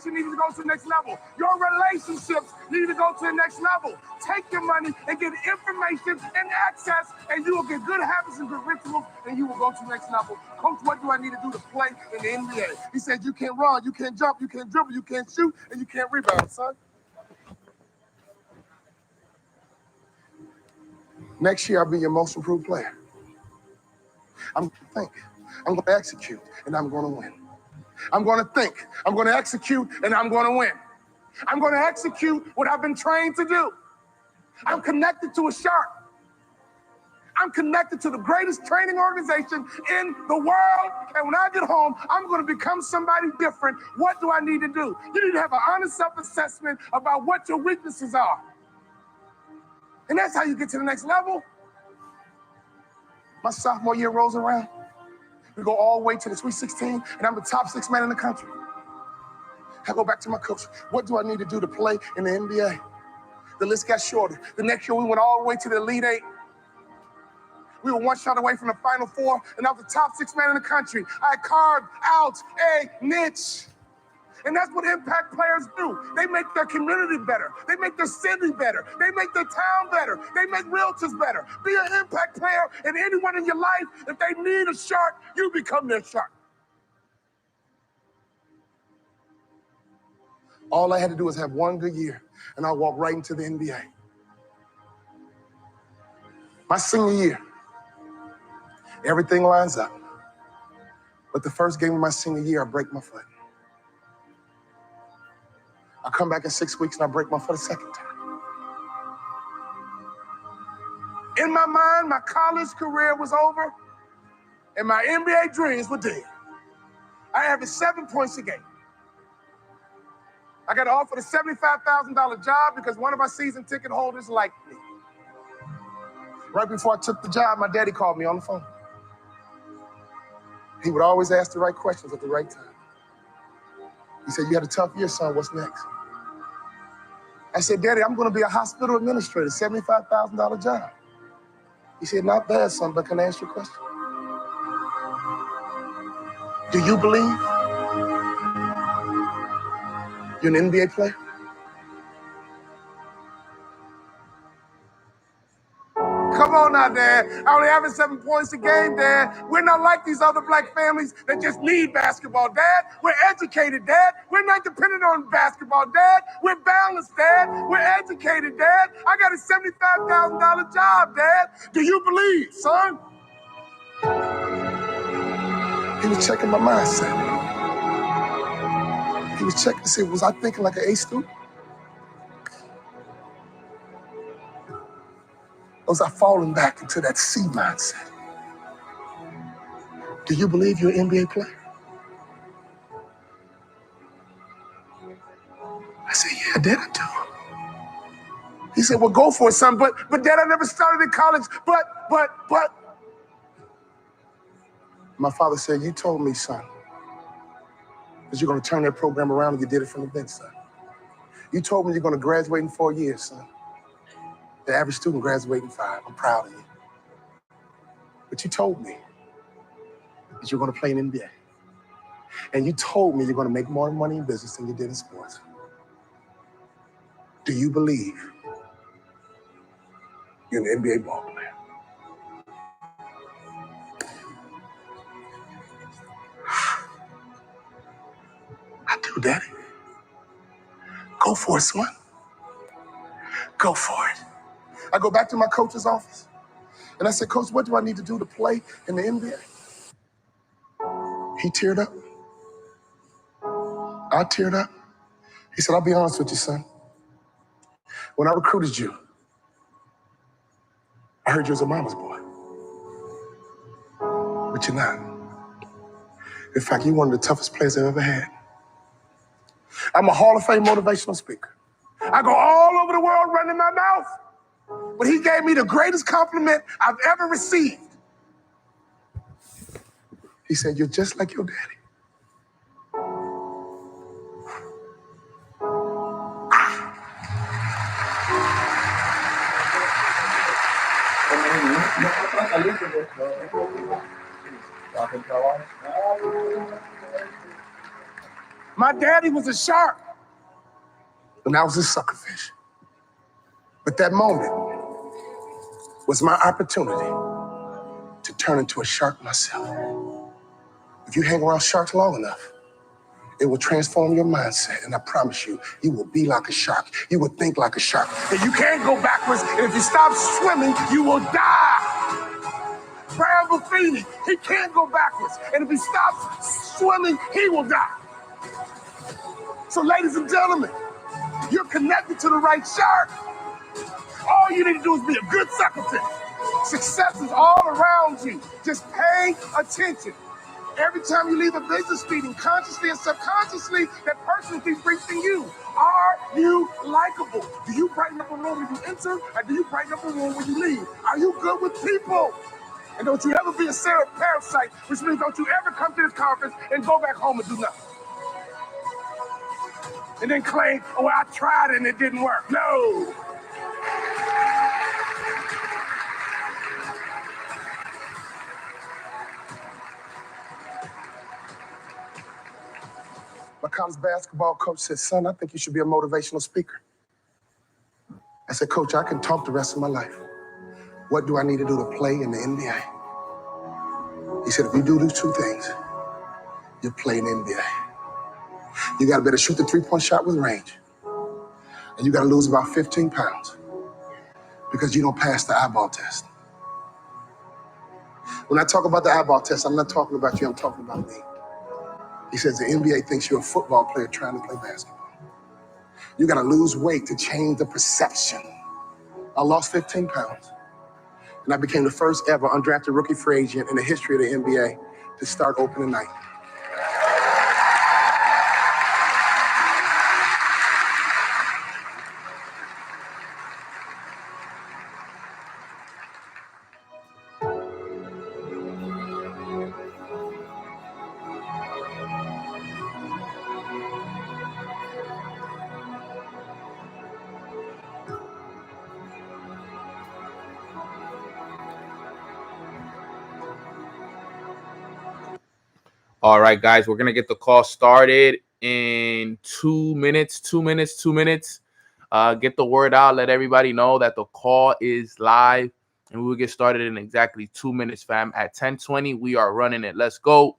education needs to go to the next level. Your relationships need to go to the next level. Take your money and get information and access, and you will get good habits and good rituals, and you will go to the next level. Coach, what do I need to do to play in the NBA? He said, you can't run, you can't jump, you can't dribble, you can't shoot, and you can't rebound, son. Next year, I'll be your most improved player. I'm going to think, I'm going to execute, and I'm going to win. I'm going to think, I'm going to execute, and I'm going to win. I'm going to execute what I've been trained to do. I'm connected to a shark. I'm connected to the greatest training organization in the world. And when I get home, I'm going to become somebody different. What do I need to do? You need to have an honest self-assessment about what your weaknesses are. And that's how you get to the next level. My sophomore year rolls around. We go all the way to the Sweet 16, and I'm the top 6 man in the country. I go back to my coach. What do I need to do to play in the NBA? The list got shorter. The next year, we went all the way to the Elite 8. We were one shot away from the Final Four, and I was the top 6 man in the country. I carved out a niche. And that's what impact players do. They make their community better. They make their city better. They make their town better. They make realtors better. Be an impact player, and anyone in your life, if they need a shark, you become their shark. All I had to do was have one good year, and I walked right into the NBA. My senior year, everything lines up. But the first game of my senior year, I break my foot. I come back in 6 weeks and I break my foot a second time. In my mind, my college career was over and my NBA dreams were dead. I averaged 7 points a game. I got offered a $75,000 job because one of our season ticket holders liked me. Right before I took the job, my daddy called me on the phone. He would always ask the right questions at the right time. He said, you had a tough year, son, what's next? I said, Daddy, I'm going to be a hospital administrator, $75,000 job. He said, not bad, son, but can I ask you a question? Do you believe you're an NBA player? Come on now, Dad. I only having 7 points a game, Dad. We're not like these other black families that just need basketball, Dad. We're educated, Dad. We're not dependent on basketball, Dad. We're balanced, Dad. We're educated, Dad. I got a $75,000 job, Dad. Do you believe, son? He was checking my mindset. He was checking to see, was I thinking like an A student? Or was I falling back into that C mindset? Do you believe you're an NBA player? I said, yeah, Dad, I do. He said, well, go for it, son. But Dad, I never started in college. But. My father said, you told me, son, that you're going to turn that program around, and you did it from the bench, son. You told me you're going to graduate in 4 years, son. The average student graduates in 5. I'm proud of you. But you told me that you're going to play in NBA. And you told me you're going to make more money in business than you did in sports. Do you believe you're an NBA ball player? I do, Daddy. Go for it, son. Go for it. I go back to my coach's office, and I said, Coach, what do I need to do to play in the NBA? He teared up. I teared up. He said, I'll be honest with you, son. When I recruited you, I heard you was a mama's boy. But you're not. In fact, you're one of the toughest players I've ever had. I'm a Hall of Fame motivational speaker. I go all over the world running my mouth. But he gave me the greatest compliment I've ever received. He said, you're just like your daddy. My daddy was a shark, and I was a suckerfish. But that moment was my opportunity to turn into a shark myself. If you hang around sharks long enough, it will transform your mindset, and I promise you, you will be like a shark. You will think like a shark. And you can't go backwards, and if you stop swimming, you will die. Brian Buffini, he can't go backwards, and if he stops swimming, he will die. So ladies and gentlemen, you're connected to the right shark. All you need to do is be a good secretary. Success is all around you. Just pay attention. Every time you leave a business meeting, consciously and subconsciously, that person will be briefing you. Are you likable? Do you brighten up a room when you enter, or do you brighten up a room when you leave? Are you good with people? And don't you ever be a Sarah parasite, which means don't you ever come to this conference and go back home and do nothing. And then claim, oh, I tried and it didn't work. No. My college basketball coach said, son, I think you should be a motivational speaker. I said, Coach, I can talk the rest of my life. What do I need to do to play in the NBA? He said, if you do these two things, you'll play in the NBA. You got to better shoot the three-point shot with range. And you got to lose about 15 pounds because you don't pass the eyeball test. When I talk about the eyeball test, I'm not talking about you, I'm talking about me. He says the NBA thinks you're a football player trying to play basketball. You got to lose weight to change the perception. I lost 15 pounds, and I became the first ever undrafted rookie free agent in the history of the NBA to start opening night. All right, guys, we're going to get the call started in 2 minutes. Get the word out. Let everybody know that the call is live, and we will get started in exactly 2 minutes, fam. At 10:20, we are running it. Let's go.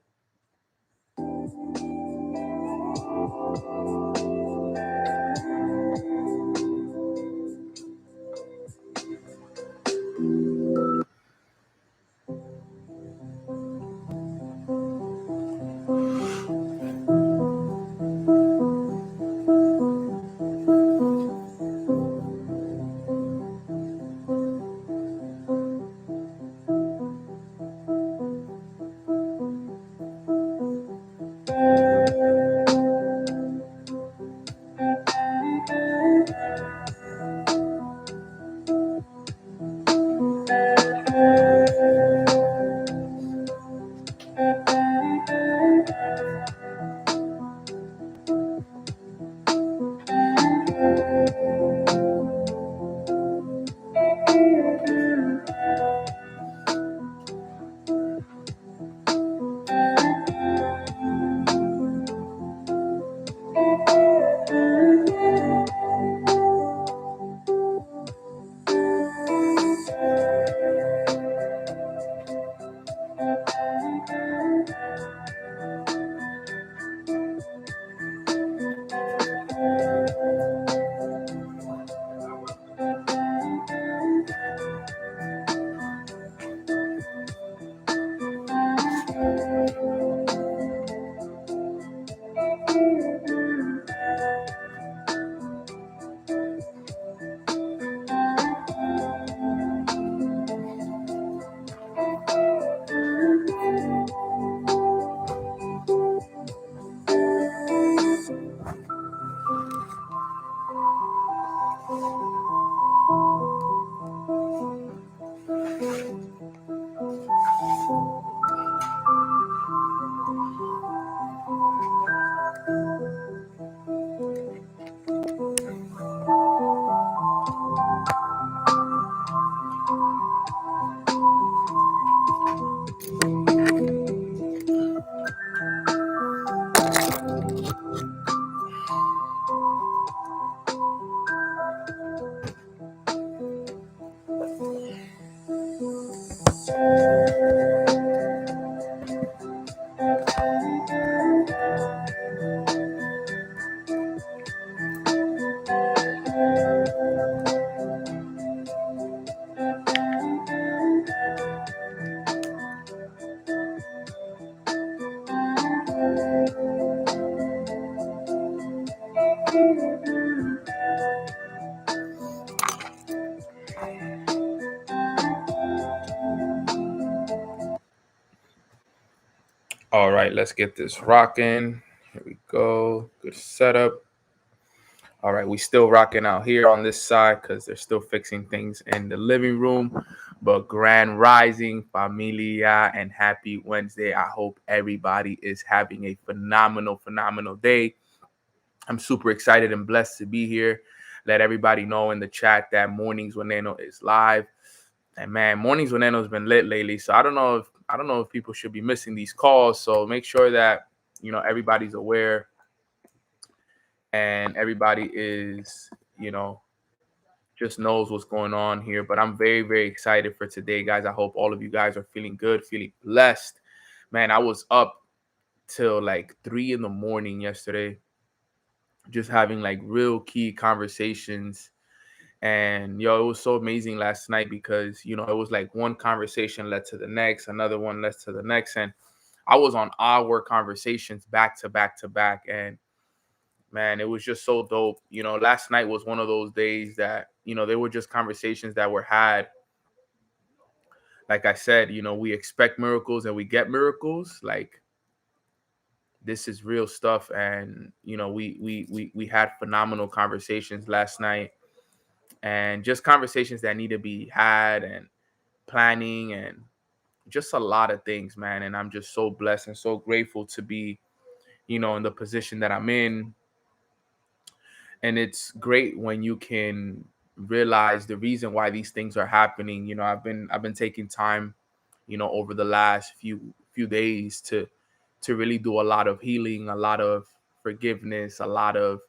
right, let's get this rocking. Here we go. Good setup. All right, we still rocking out here on this side because they're still fixing things in the living room. But grand rising, familia, and happy Wednesday. I hope everybody is having a phenomenal day. I'm super excited and blessed to be here. Let everybody know in the chat that Mornings with Nano is live. And man, Mornings with Nano has been lit lately. So I don't know if people should be missing these calls. So make sure that everybody's aware and everybody is just knows what's going on here. But I'm very excited for today, guys. I hope all of you guys are feeling good, feeling blessed. Man, I was up till like 3 in the morning yesterday, just having like real key conversations. And it was so amazing last night because it was like one conversation led to the next, another one led to the next, and I was on hour conversations back to back to back. And man, it was just so dope. Last night was one of those days that they were just conversations that were had. Like I said, we expect miracles and we get miracles. Like, this is real stuff. And we had phenomenal conversations last night, and just conversations that need to be had, and planning, and just a lot of things, man. And I'm just so blessed and so grateful to be in the position that I'm in. And it's great when you can realize the reason why these things are happening. I've been taking time over the last few days to really do a lot of healing, a lot of forgiveness, a lot of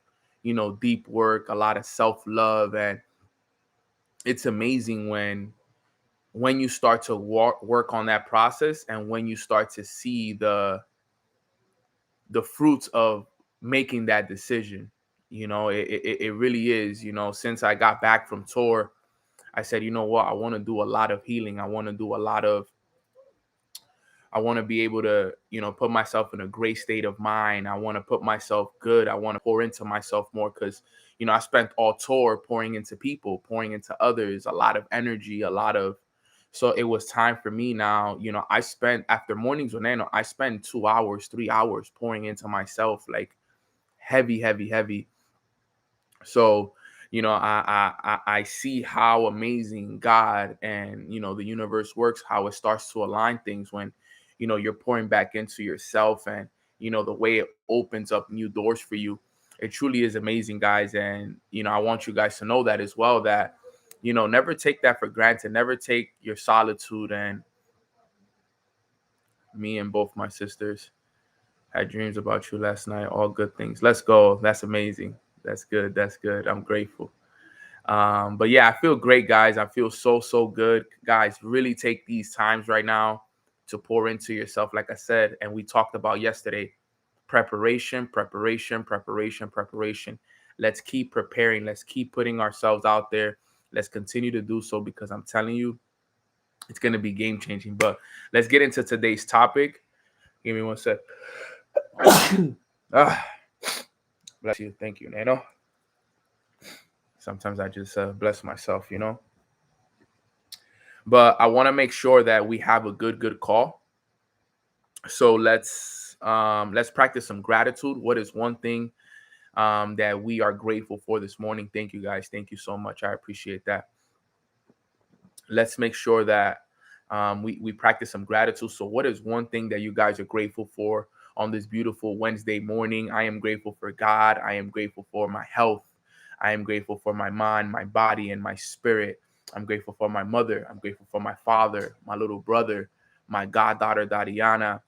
deep work, a lot of self-love. And it's amazing when you start to work on that process, and when you start to see the fruits of making that decision. It really is. Since I got back from tour, I said, you know what, I want to do a lot of healing. I want to be able to put myself in a great state of mind. I want to put myself good. I want to pour into myself more, because I spent all tour pouring into people, pouring into others, a lot of energy, so it was time for me now. I spent, after Mornings with Nano, I spent 2 hours, 3 hours pouring into myself, like heavy. So I see how amazing God and the universe works, how it starts to align things when you're pouring back into yourself, and the way it opens up new doors for you. It truly is amazing, guys. And I want you guys to know that as well, that never take that for granted. Never take your solitude. And me and both my sisters had dreams about you last night. All good things. Let's go. That's amazing. That's good. I'm grateful. But yeah, I feel great, guys. I feel so good. Guys, really take these times right now to pour into yourself, like I said, and we talked about yesterday. Preparation. Let's keep preparing. Let's keep putting ourselves out there. Let's continue to do so, because I'm telling you, it's going to be game changing. But let's get into today's topic. Give me one sec. Ah, bless you. Thank you, Nano. Sometimes I just bless myself. But I want to make sure that we have a good call. So let's practice some gratitude. What is one thing that we are grateful for this morning? Thank you, guys. Thank you so much. I appreciate that. Let's make sure that we practice some gratitude. So what is one thing that you guys are grateful for on this beautiful Wednesday morning? I am grateful for God. I am grateful for my health. I am grateful for my mind, my body, and my spirit. I'm grateful for my mother. I'm grateful for my father, my little brother, my goddaughter, Dariana.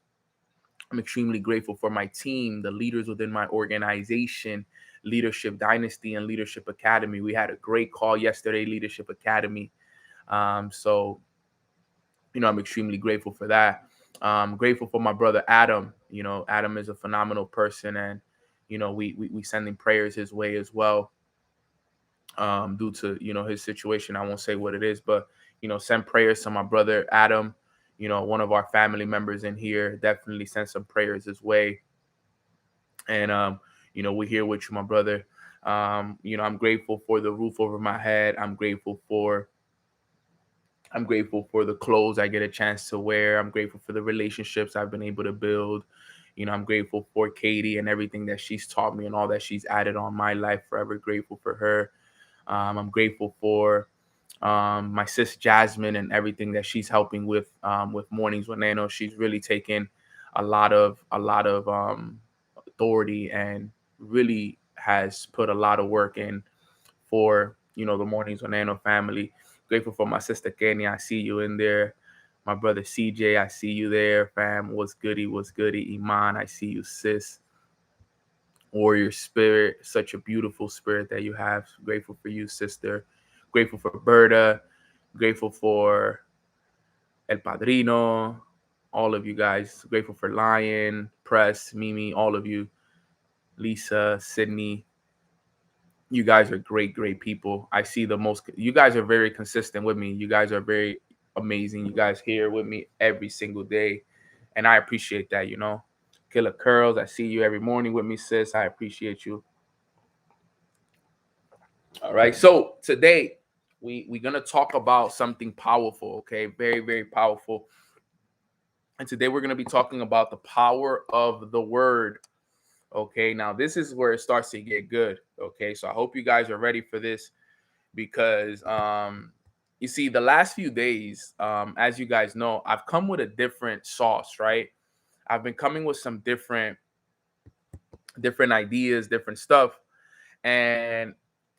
I'm extremely grateful for my team, the leaders within my organization, Leadership Dynasty and Leadership Academy. We had a great call yesterday, Leadership Academy. So I'm extremely grateful for that. Grateful for my brother Adam. Adam is a phenomenal person, and we sending prayers his way as well. Due to his situation, I won't say what it is, but send prayers to my brother Adam. One of our family members in here. Definitely send some prayers his way. And we're here with you, my brother. I'm grateful for the roof over my head. I'm grateful for the clothes I get a chance to wear. I'm grateful for the relationships I've been able to build. I'm grateful for Katie and everything that she's taught me and all that she's added on my life. Forever grateful for her. I'm grateful for my sis Jasmine and everything that she's helping with Mornings with Nano. She's really taken a lot of authority and really has put a lot of work in for the Mornings with Nano family. Grateful for my sister Kenya. I see you in there. My brother CJ, I see you there, fam. What's goody? What's goody? Iman, I see you, sis. Warrior spirit, such a beautiful spirit that you have. Grateful for you, sister. Grateful for Berta. Grateful for El Padrino, all of you guys. Grateful for Lion, Press, Mimi, all of you. Lisa, Sydney. You guys are great, great people. I see you guys are very consistent with me. You guys are very amazing. You guys here with me every single day. And I appreciate that. Killer Curls, I see you every morning with me, sis. I appreciate you. All right. So today we're gonna talk about something powerful, okay? Very, very powerful. And today we're gonna be talking about the power of the word. Okay, now this is where it starts to get good. Okay, so I hope you guys are ready for this because you see, the last few days, as you guys know, I've come with a different sauce, right? I've been coming with some different ideas, different stuff, and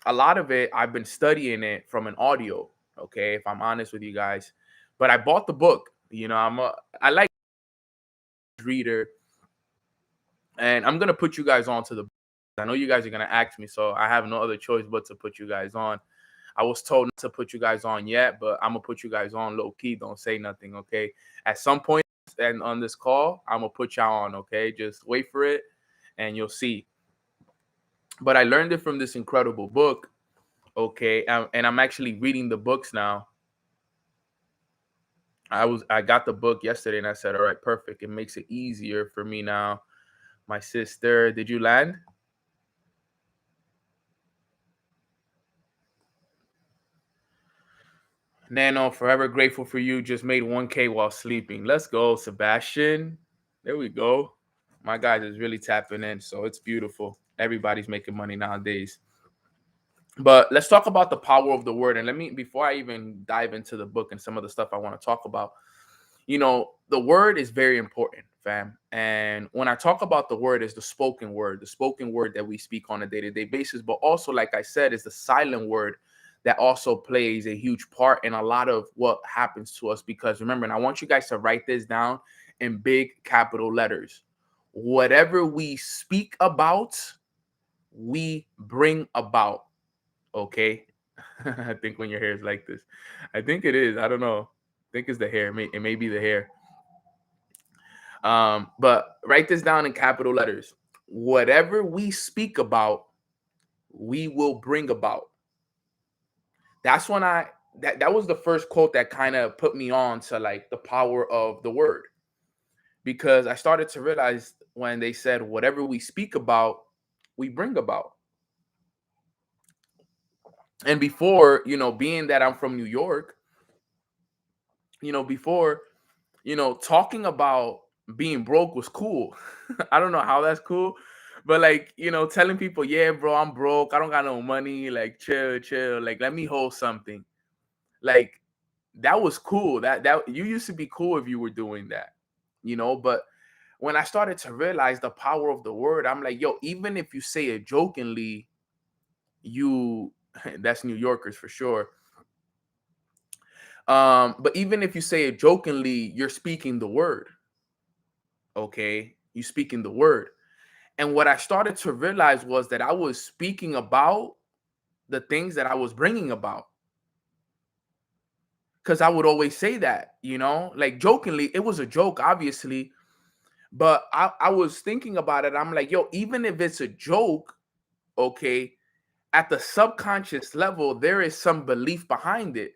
a lot of it I've been studying it from an audio. Okay, if I'm honest with you guys, but I bought the book. I like reader, and I'm gonna put you guys on to the. I know you guys are gonna ask me, so I have no other choice but to put you guys on. I was told not to put you guys on yet, but I'm gonna put you guys on low key. Don't say nothing, okay? At some point and on this call, I'm gonna put y'all on, okay? Just wait for it, and you'll see. But I learned it from this incredible book, okay? And I'm actually reading the books now. I got the book yesterday, and I said, all right, perfect. It makes it easier for me now. My sister, did you land? Nano, forever grateful for you. Just made 1K while sleeping. Let's go, Sebastian. There we go. My guys is really tapping in, so it's beautiful. Everybody's making money nowadays. But let's talk about the power of the word. And before I even dive into the book and some of the stuff I want to talk about, the word is very important, fam. And when I talk about the word, is the spoken word that we speak on a day-to-day basis, but also, like I said, is the silent word that also plays a huge part in a lot of what happens to us. Because remember, and I want you guys to write this down in big capital letters. Whatever we speak about, we bring about. Okay. I think when your hair is like this, I think it is. I don't know. I think it's the hair. It may be the hair. But write this down in capital letters. Whatever we speak about, we will bring about. That's when that was the first quote that kind of put me on to like the power of the word. Because I started to realize when they said whatever we speak about, we bring about. And before, being that I'm from New York, before, talking about being broke was cool. I don't know how that's cool, but like, telling people, yeah, bro, I'm broke. I don't got no money. Like, chill, chill. Like, let me hold something. Like, that was cool. That you used to be cool if you were doing that, but when I started to realize the power of the word, I'm like, yo, even if you say it jokingly, that's New Yorkers for sure. But even if you say it jokingly, you're speaking the word. Okay, you speaking the word. And what I started to realize was that I was speaking about the things that I was bringing about. Because I would always say that, like jokingly. It was a joke, obviously, but I was thinking about it. I'm like, yo, even if it's a joke, okay, at the subconscious level, there is some belief behind it.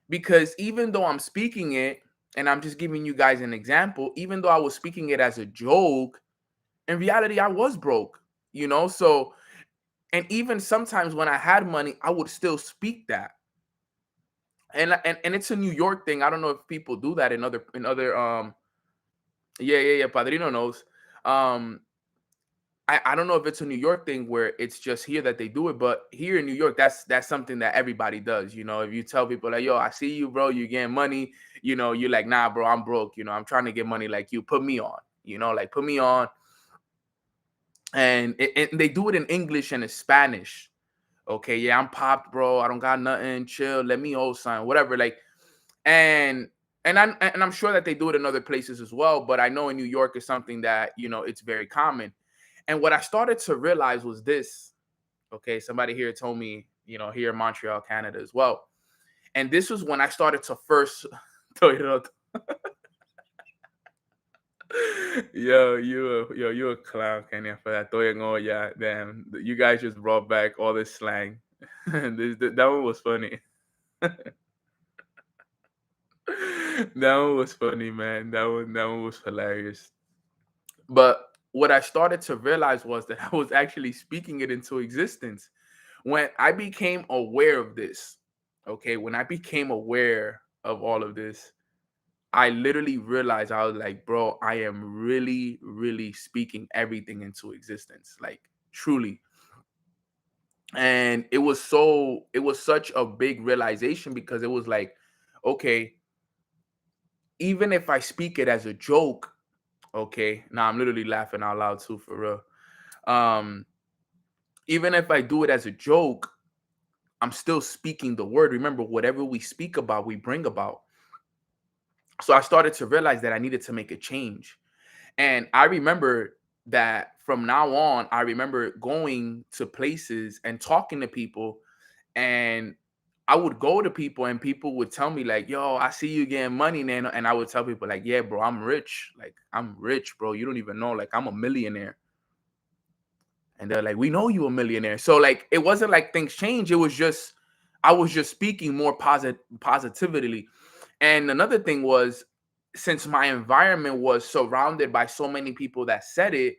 Because even though I'm speaking it, and I'm just giving you guys an example, even though I was speaking it as a joke, in reality, I was broke, So, and even sometimes when I had money, I would still speak that. And it's a New York thing. I don't know if people do that in other Yeah. Padrino knows. Um, I don't know if it's a New York thing where it's just here that they do it, but here in New York, that's something that everybody does. You know, if you tell people like, "Yo, I see you, bro, you getting money," you know, you're like, "Nah, bro, I'm broke. You know, I'm trying to get money like you. Put me on." You know, like put me on, and they do it in English and in Spanish. Okay, yeah, I'm popped, bro. I don't got nothing. Chill. Let me hold sign, whatever. Like, and I'm sure that they do it in other places as well. But I know in New York is something that it's very common. And what I started to realize was this. Okay, somebody here told me, here in Montreal, Canada as well. And this was when I started to first. You a clown, Kenya, for that. Yeah, damn, you guys just brought back all this slang. That one was funny. That one was funny, man. That one was hilarious. But what I started to realize was that I was actually speaking it into existence. When I became aware of this, okay, when I became aware of all of this, I literally realized I was like, bro, I am really, really speaking everything into existence, like truly. And it was such a big realization because it was like, okay, even if I speak it as a joke, okay, now I'm literally laughing out loud too, for real. Um, Even if I do it as a joke, I'm still speaking the word. Remember, whatever we speak about, we bring about. So I started to realize that I needed to make a change. And I remember that from now on, I remember going to places and talking to people. And I would go to people and people would tell me, like, yo, I see you getting money, Nano. And I would tell people, like, yeah, bro, I'm rich. Like, I'm rich, bro. You don't even know. Like, I'm a millionaire. And they're like, we know you a millionaire. So like it wasn't like things change. It was just I was just speaking more positively. And another thing was, since my environment was surrounded by so many people that said it,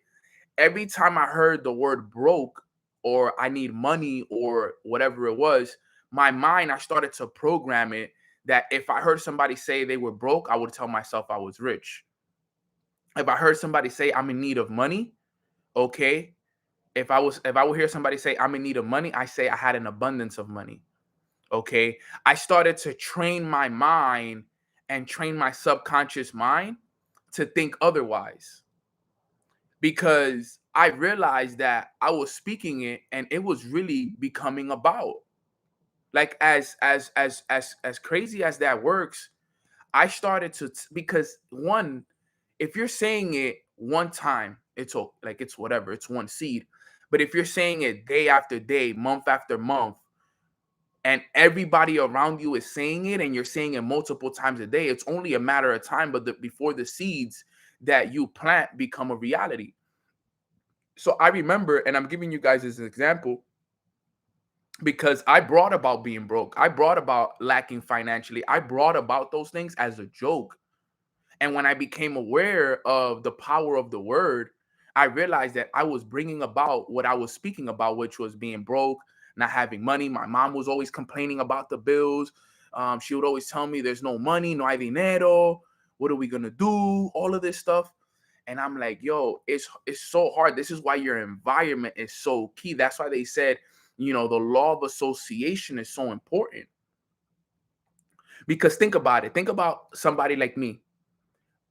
every time I heard the word broke or I need money or whatever it was, my mind, I started to program it that if I heard somebody say they were broke, I would tell myself I was rich. If I heard somebody say I'm in need of money, okay, if I would hear somebody say I'm in need of money, I say I had an abundance of money. Okay. I started to train my mind and train my subconscious mind to think otherwise, because I realized that I was speaking it and it was really becoming about, like, as crazy as that works. I started to because one, if you're saying it one time, like it's whatever, it's one seed. But if you're saying it day after day, month after month, and everybody around you is saying it, and you're saying it multiple times a day, it's only a matter of time. But before the seeds that you plant become a reality. So I remember, and I'm giving you guys this example because I brought about being broke. I brought about lacking financially. I brought about those things as a joke. And when I became aware of the power of the word, I realized that I was bringing about what I was speaking about, which was being broke, not having money. My mom was always complaining about the bills. She would always tell me, there's no money, no hay dinero. What are we going to do? All of this stuff. And I'm like, yo, it's so hard. This is why your environment is so key. That's why they said, the law of association is so important. Because think about it. Think about somebody like me.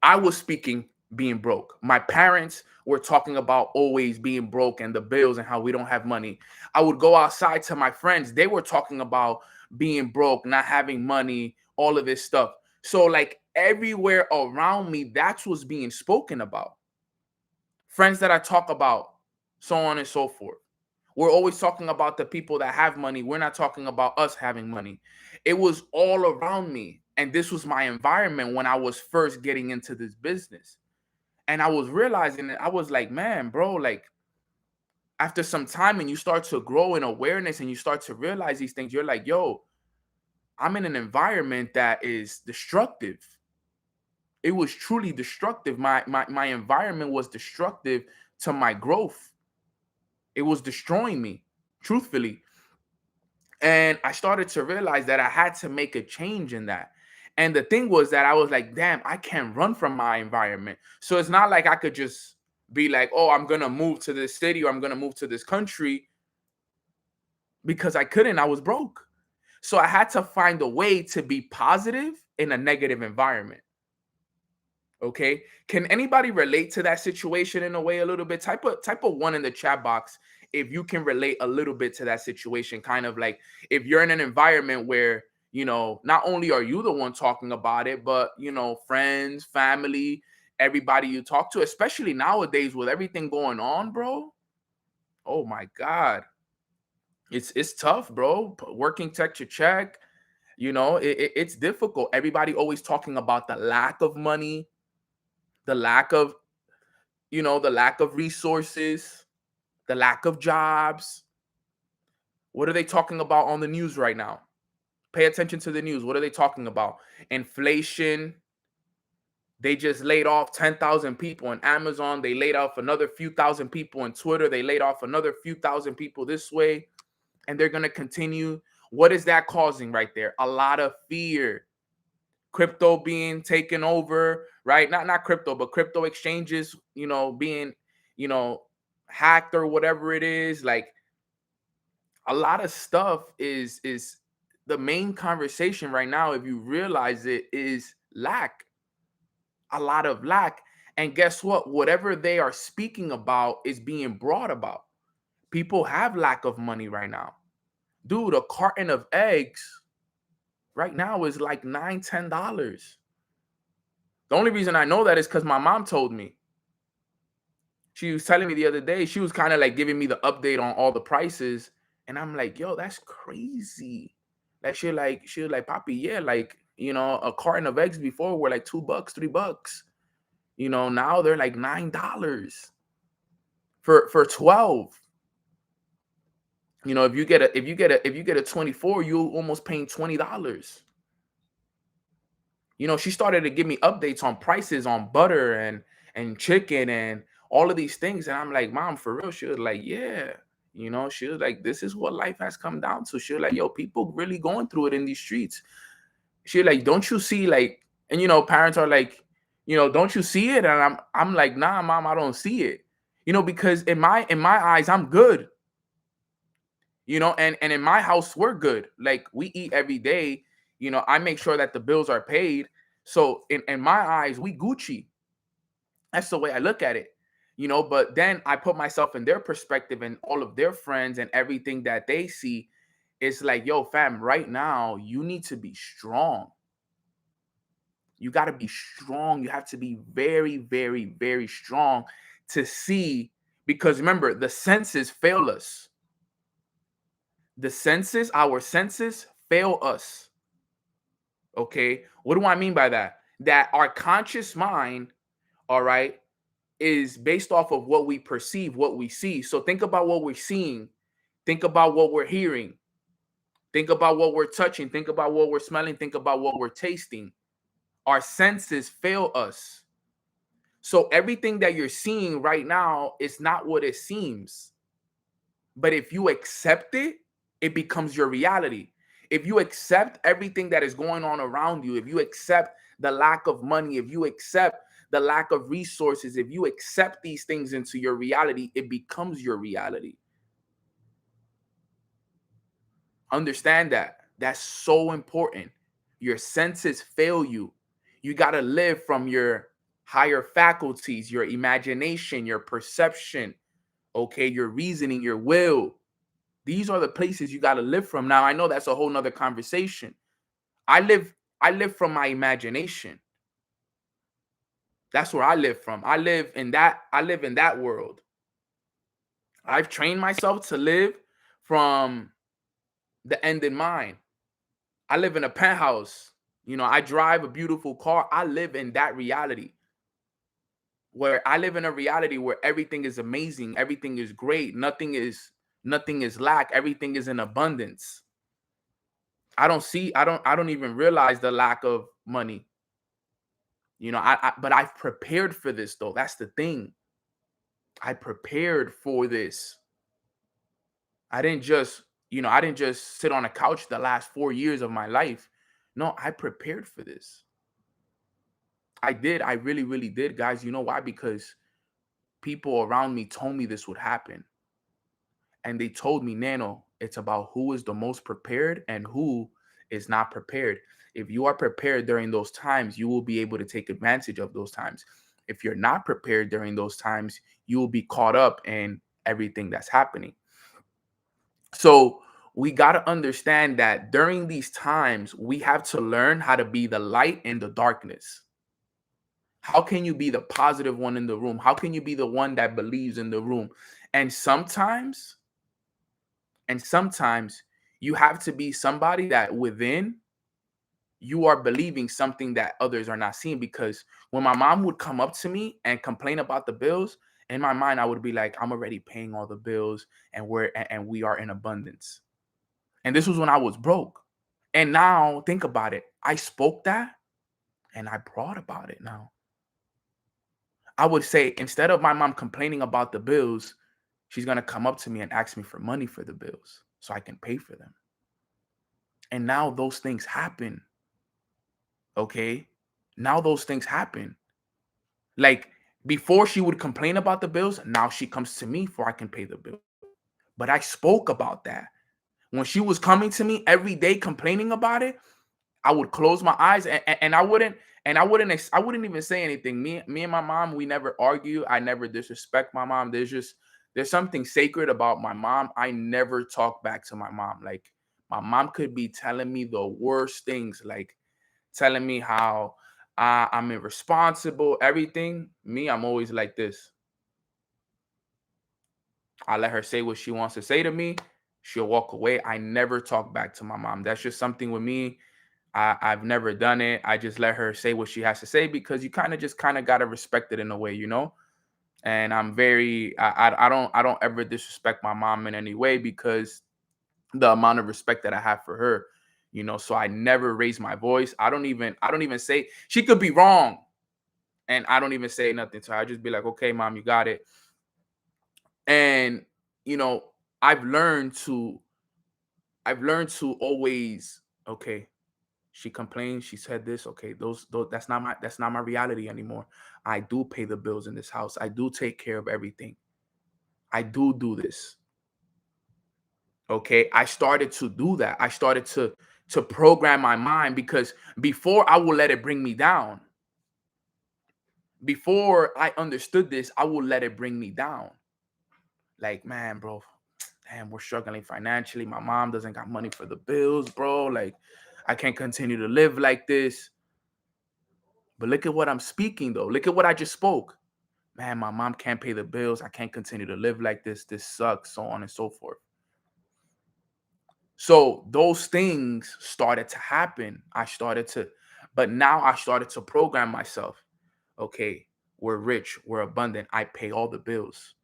I was speaking being broke. My parents were talking about always being broke and the bills and how we don't have money. I would go outside to my friends. They were talking about being broke, not having money, all of this stuff. So, like, everywhere around me, that's what's being spoken about. Friends that I talk about, so on and so forth. We're always talking about the people that have money. We're not talking about us having money. It was all around me. And this was my environment when I was first getting into this business. And I was realizing that I was like, man, bro, like, after some time and you start to grow in awareness and you start to realize these things, you're like, yo, I'm in an environment that is destructive. It was truly destructive. My environment was destructive to my growth. It was destroying me, truthfully. And I started to realize that I had to make a change in that. And the thing was that I was like, damn, I can't run from my environment. So it's not like I could just be like, oh, I'm going to move to this city or I'm going to move to this country, because I couldn't. I was broke. So I had to find a way to be positive in a negative environment. Okay. Can anybody relate to that situation in a way a little bit? Type of one in the chat box if you can relate a little bit to that situation. Kind of like if you're in an environment where, not only are you the one talking about it, but friends, family, everybody you talk to, especially nowadays with everything going on, bro. Oh my God. It's tough, bro. Working check to check. It's difficult. Everybody always talking about the lack of money, the lack of the lack of resources, the lack of jobs. What are they talking about on the news right now? Pay attention to the news. What are they talking about? Inflation. They just laid off 10,000 people in Amazon. They laid off another few thousand people in Twitter. They laid off another few thousand people this way. And they're going to continue. What is that causing right there? A lot of fear. Crypto being taken over, right? Not crypto, but crypto exchanges, being, hacked or whatever it is. Like a lot of stuff is the main conversation right now, if you realize it, is lack. A lot of lack. And guess what? Whatever they are speaking about is being brought about. People have lack of money right now. Dude, a carton of eggs right now is like $9-10. The only reason I know that is because my mom told me. She was telling me the other day, she was kind of like giving me the update on all the prices. And I'm like, yo, that's crazy. Like she was like, Papi, yeah, like, a carton of eggs before were like $2, $3. Now they're like $9 for 12. If you get a 24, you almost paying $20. She started to give me updates on prices on butter and chicken and all of these things. And I'm like, Mom, for real? She was like, yeah. She was like, this is what life has come down to. She was like, yo, people really going through it in these streets. She was like, don't you see, like, and parents are like, don't you see it? And I'm like, nah, Mom, I don't see it. Because in my eyes, I'm good. And in my house, we're good. Like we eat every day. I make sure that the bills are paid. So in my eyes, we Gucci. That's the way I look at it. But then I put myself in their perspective and all of their friends and everything that they see. It's like, yo, fam, right now, you need to be strong. You got to be strong. You have to be very, very, very strong to see, because remember, the senses fail us. Our senses fail us. Okay. What do I mean by that? That our conscious mind, all right, is based off of what we perceive, what we see. So think about what we're seeing. Think about what we're hearing. Think about what we're touching. Think about what we're smelling. Think about what we're tasting. Our senses fail us. So everything that you're seeing right now is not what it seems. But if you accept it, it becomes your reality. If you accept everything that is going on around you, if you accept the lack of money, if you accept the lack of resources, if you accept these things into your reality, it becomes your reality. Understand that. That's so important. Your senses fail you. You got to live from your higher faculties, your imagination, your perception, okay, your reasoning, your will. These are the places you got to live from. Now, I know that's a whole nother conversation. I live from my imagination. That's where I live from. I live in that world. I've trained myself to live from the end in mind. I live in a penthouse. I drive a beautiful car. I live in that reality. Where I live in a reality where everything is amazing, everything is great, nothing is lack, everything is in abundance. I don't even realize the lack of money. But I've prepared for this though. That's the thing. I prepared for this. I didn't just sit on a couch the last 4 years of my life. No, I prepared for this. I did. I really, really did, guys. You know why? Because people around me told me this would happen. And they told me, Nano, it's about who is the most prepared and who is not prepared. If you are prepared during those times, you will be able to take advantage of those times. If you're not prepared during those times, you will be caught up in everything that's happening. So we got to understand that during these times, we have to learn how to be the light in the darkness. How can you be the positive one in the room? How can you be the one that believes in the room? And sometimes you have to be somebody that within you are believing something that others are not seeing. Because when my mom would come up to me and complain about the bills, in my mind I would be like, I'm already paying all the bills and we are in abundance. And this was when I was broke. And now think about it. I spoke that and I brought about it now. I would say, instead of my mom complaining about the bills, she's going to come up to me and ask me for money for the bills so I can pay for them. And now those things happen. Okay. Now those things happen. Like, before she would complain about the bills, now she comes to me for I can pay the bill. But I spoke about that. When she was coming to me every day complaining about it, I would close my eyes and I wouldn't even say anything. Me and my mom, we never argue. I never disrespect my mom. There's something sacred about my mom. I never talk back to my mom. Like, my mom could be telling me the worst things, like telling me how I'm irresponsible, everything. Me, I'm always like this. I let her say what she wants to say to me. She'll walk away. I never talk back to my mom. That's just something with me. I've never done it. I just let her say what she has to say, because you kind of gotta respect it in a way, you know. And I'm very I don't ever disrespect my mom in any way, because the amount of respect that I have for her, you know. So I never raise my voice. I don't even say, she could be wrong, and I don't even say nothing to her. I just be like, okay, mom, you got it. And you know, I've learned to always, okay, she complained, she said this, okay, those that's not my reality anymore. I do pay the bills in this house. I do take care of everything. I do this. Okay, I started to do that. I started to program my mind, because before I would let it bring me down. Before I understood this, I would let it bring me down. Like, man, bro, damn, we're struggling financially. My mom doesn't got money for the bills, bro. Like, I can't continue to live like this. But look at what I'm speaking, though. Look at what I just spoke. Man, my mom can't pay the bills. I can't continue to live like this. This sucks, so on and so forth. So those things started to happen. But now I started to program myself. Okay, we're rich, we're abundant. I pay all the bills.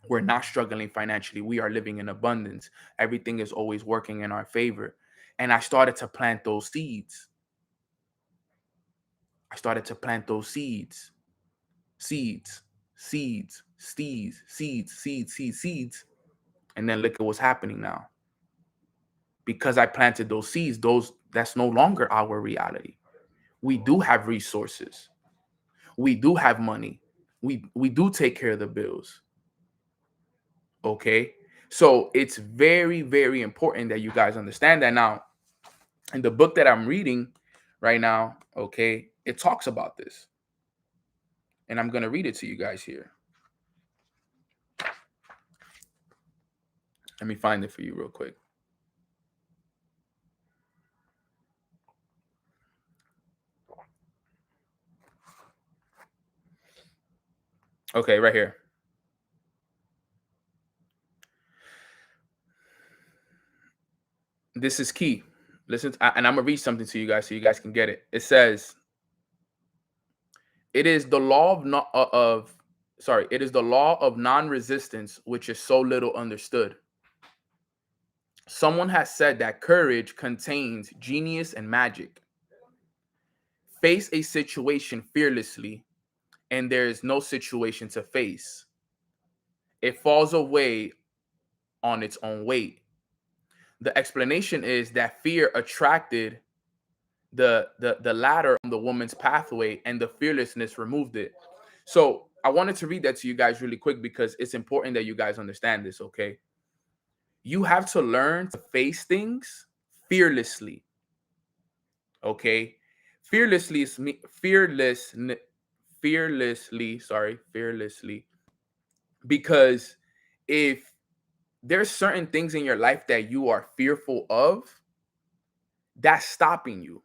We're not struggling financially. We are living in abundance. Everything is always working in our favor. And I started to plant those seeds. I started to plant those seeds. Seeds, seeds, seeds, seeds, seeds, seeds, seeds. And then look at what's happening now. Because I planted those seeds, that's no longer our reality. We do have resources. We do have money. We do take care of the bills. Okay? So it's very, very important that you guys understand that. Now, in the book that I'm reading right now, okay, it talks about this. And I'm going to read it to you guys here. Let me find it for you real quick. Okay, right here. This is key. Listen, and I'm going to read something to you guys so you guys can get it. It says, it is the law of no, of sorry, it is the law of non-resistance which is so little understood. Someone has said that courage contains genius and magic. Face a situation fearlessly, and there is no situation to face. It falls away on its own weight. The explanation is that fear attracted the ladder on the woman's pathway, and the fearlessness removed it. So I wanted to read that to you guys really quick because it's important that you guys understand this. Okay, you have to learn to face things fearlessly. Okay, fearlessly is fearlessly, because if there's certain things in your life that you are fearful of, that's stopping you.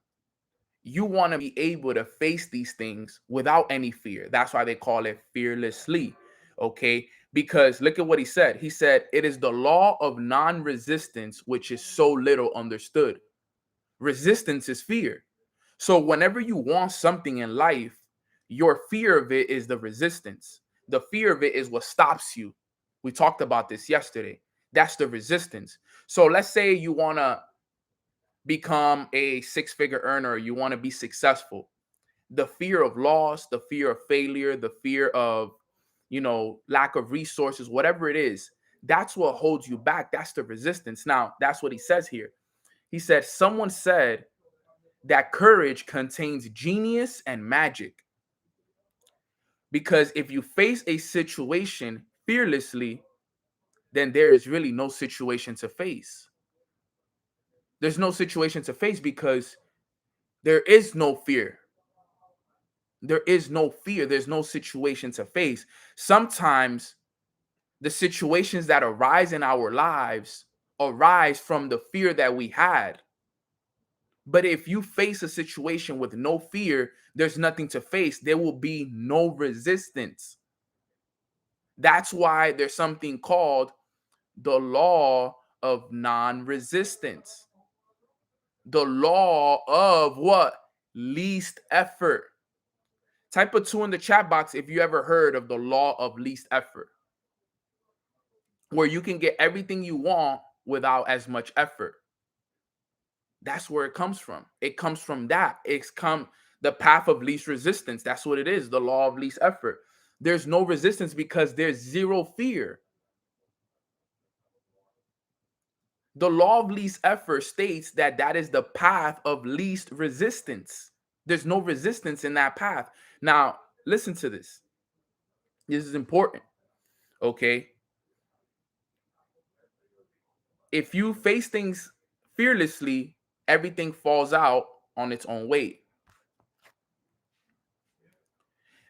You want to be able to face these things without any fear. That's why they call it fearlessly. Okay, because look at what he said. He said it is the law of non-resistance which is so little understood. Resistance is fear. So whenever you want something in life, your fear of it is the resistance. The fear of it is what stops you. We talked about this yesterday. That's the resistance. So let's say you want to become a six-figure earner, you want to be successful. The fear of loss, the fear of failure, the fear of, lack of resources, whatever it is, that's what holds you back. That's the resistance. Now, that's what he says here. He said, someone said that courage contains genius and magic. Because if you face a situation fearlessly, then there is really no situation to face. There's no situation to face because there is no fear. There is no fear. There's no situation to face. Sometimes the situations that arise in our lives arise from the fear that we had. But if you face a situation with no fear, there's nothing to face. There will be no resistance. That's why there's something called the law of non-resistance. The law of what? Least effort. Type a 2 in the chat box if you ever heard of the law of least effort, where you can get everything you want without as much effort. That's where it comes from. It comes from that. The path of least resistance. That's what it is. The law of least effort. There's no resistance because there's zero fear. The law of least effort states that that is the path of least resistance. There's no resistance in that path. Now, listen to this. This is important. Okay. If you face things fearlessly, everything falls out on its own weight.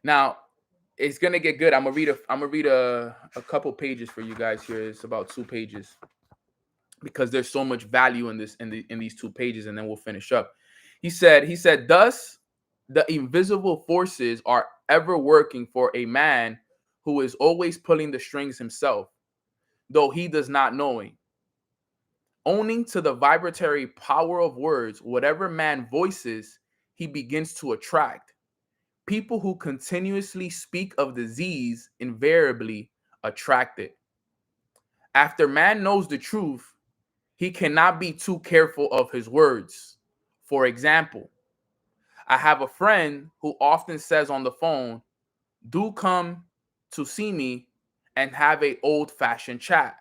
Now, it's gonna get good. I'm gonna read a couple pages for you guys here. It's about 2 pages because there's so much value in this in these 2 pages, and then we'll finish up. He said, thus the invisible forces are ever working for a man who is always pulling the strings himself, though he does not knowing. Owning to the vibratory power of words, whatever man voices, he begins to attract. People who continuously speak of disease invariably attract it. After man knows the truth, he cannot be too careful of his words. For example, I have a friend who often says on the phone, do come to see me and have a old-fashioned chat.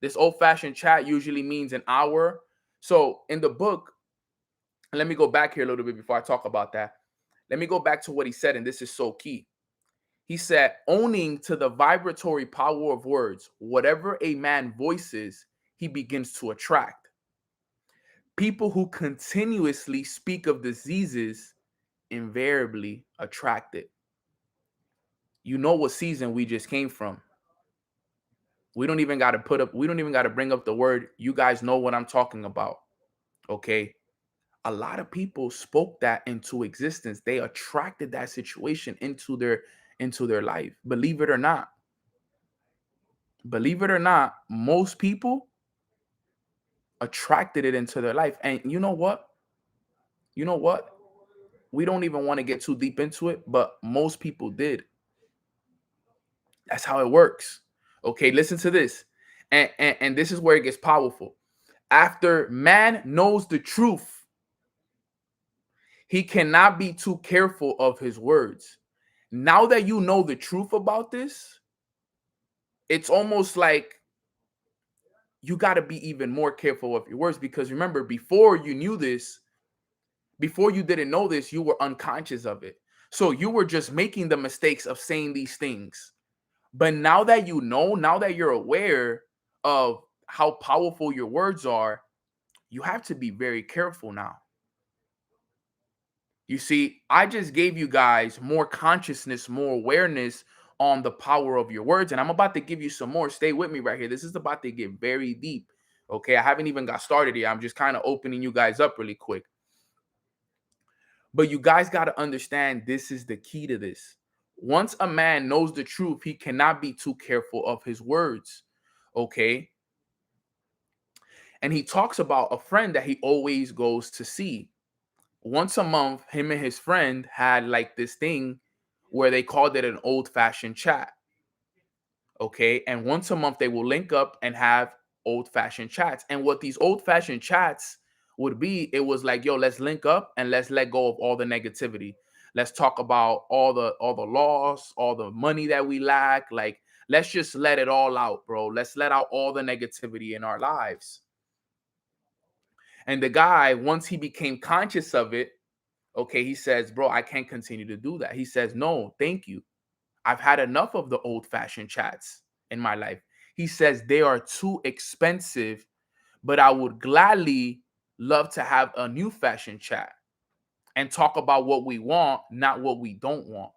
This old-fashioned chat usually means an hour. So in the book, let me go back here a little bit before I talk about that. Let me go back to what he said, and this is so key. He said, owning to the vibratory power of words, whatever a man voices, he begins to attract. People who continuously speak of diseases invariably attract it. You know what season we just came from. We don't even got to bring up the word. You guys know what I'm talking about. Okay. A lot of people spoke that into existence. They attracted that situation into their life. Believe it or not. Believe it or not, most people attracted it into their life. And you know what? You know what? We don't even want to get too deep into it, but most people did. That's how it works. Okay, listen to this. And this is where it gets powerful. After man knows the truth, he cannot be too careful of his words. Now that you know the truth about this, it's almost like you got to be even more careful of your words, because remember, before you knew this, Before you didn't know this, you were unconscious of it. So you were just making the mistakes of saying these things. But now that you know, now that you're aware of how powerful your words are, you have to be very careful now. You see, I just gave you guys more consciousness, more awareness on the power of your words. And I'm about to give you some more. Stay with me right here. This is about to get very deep. Okay. I haven't even got started yet. I'm just kind of opening you guys up really quick. But you guys got to understand this is the key to this. Once a man knows the truth, he cannot be too careful of his words. Okay. And he talks about a friend that he always goes to see. Once a month, him and his friend had like this thing where they called it an old-fashioned chat. Okay. And once a month, they will link up and have old-fashioned chats. And what these old-fashioned chats would be, it was like, yo, let's link up and let's let go of all the negativity. Let's talk about all the loss, all the money that we lack. Like, let's just let it all out, bro. Let's let out all the negativity in our lives. And the guy, once he became conscious of it, okay, he says, bro, I can't continue to do that. He says, no, thank you. I've had enough of the old-fashioned chats in my life. He says they are too expensive, but I would gladly love to have a new fashion chat and talk about what we want, not what we don't want.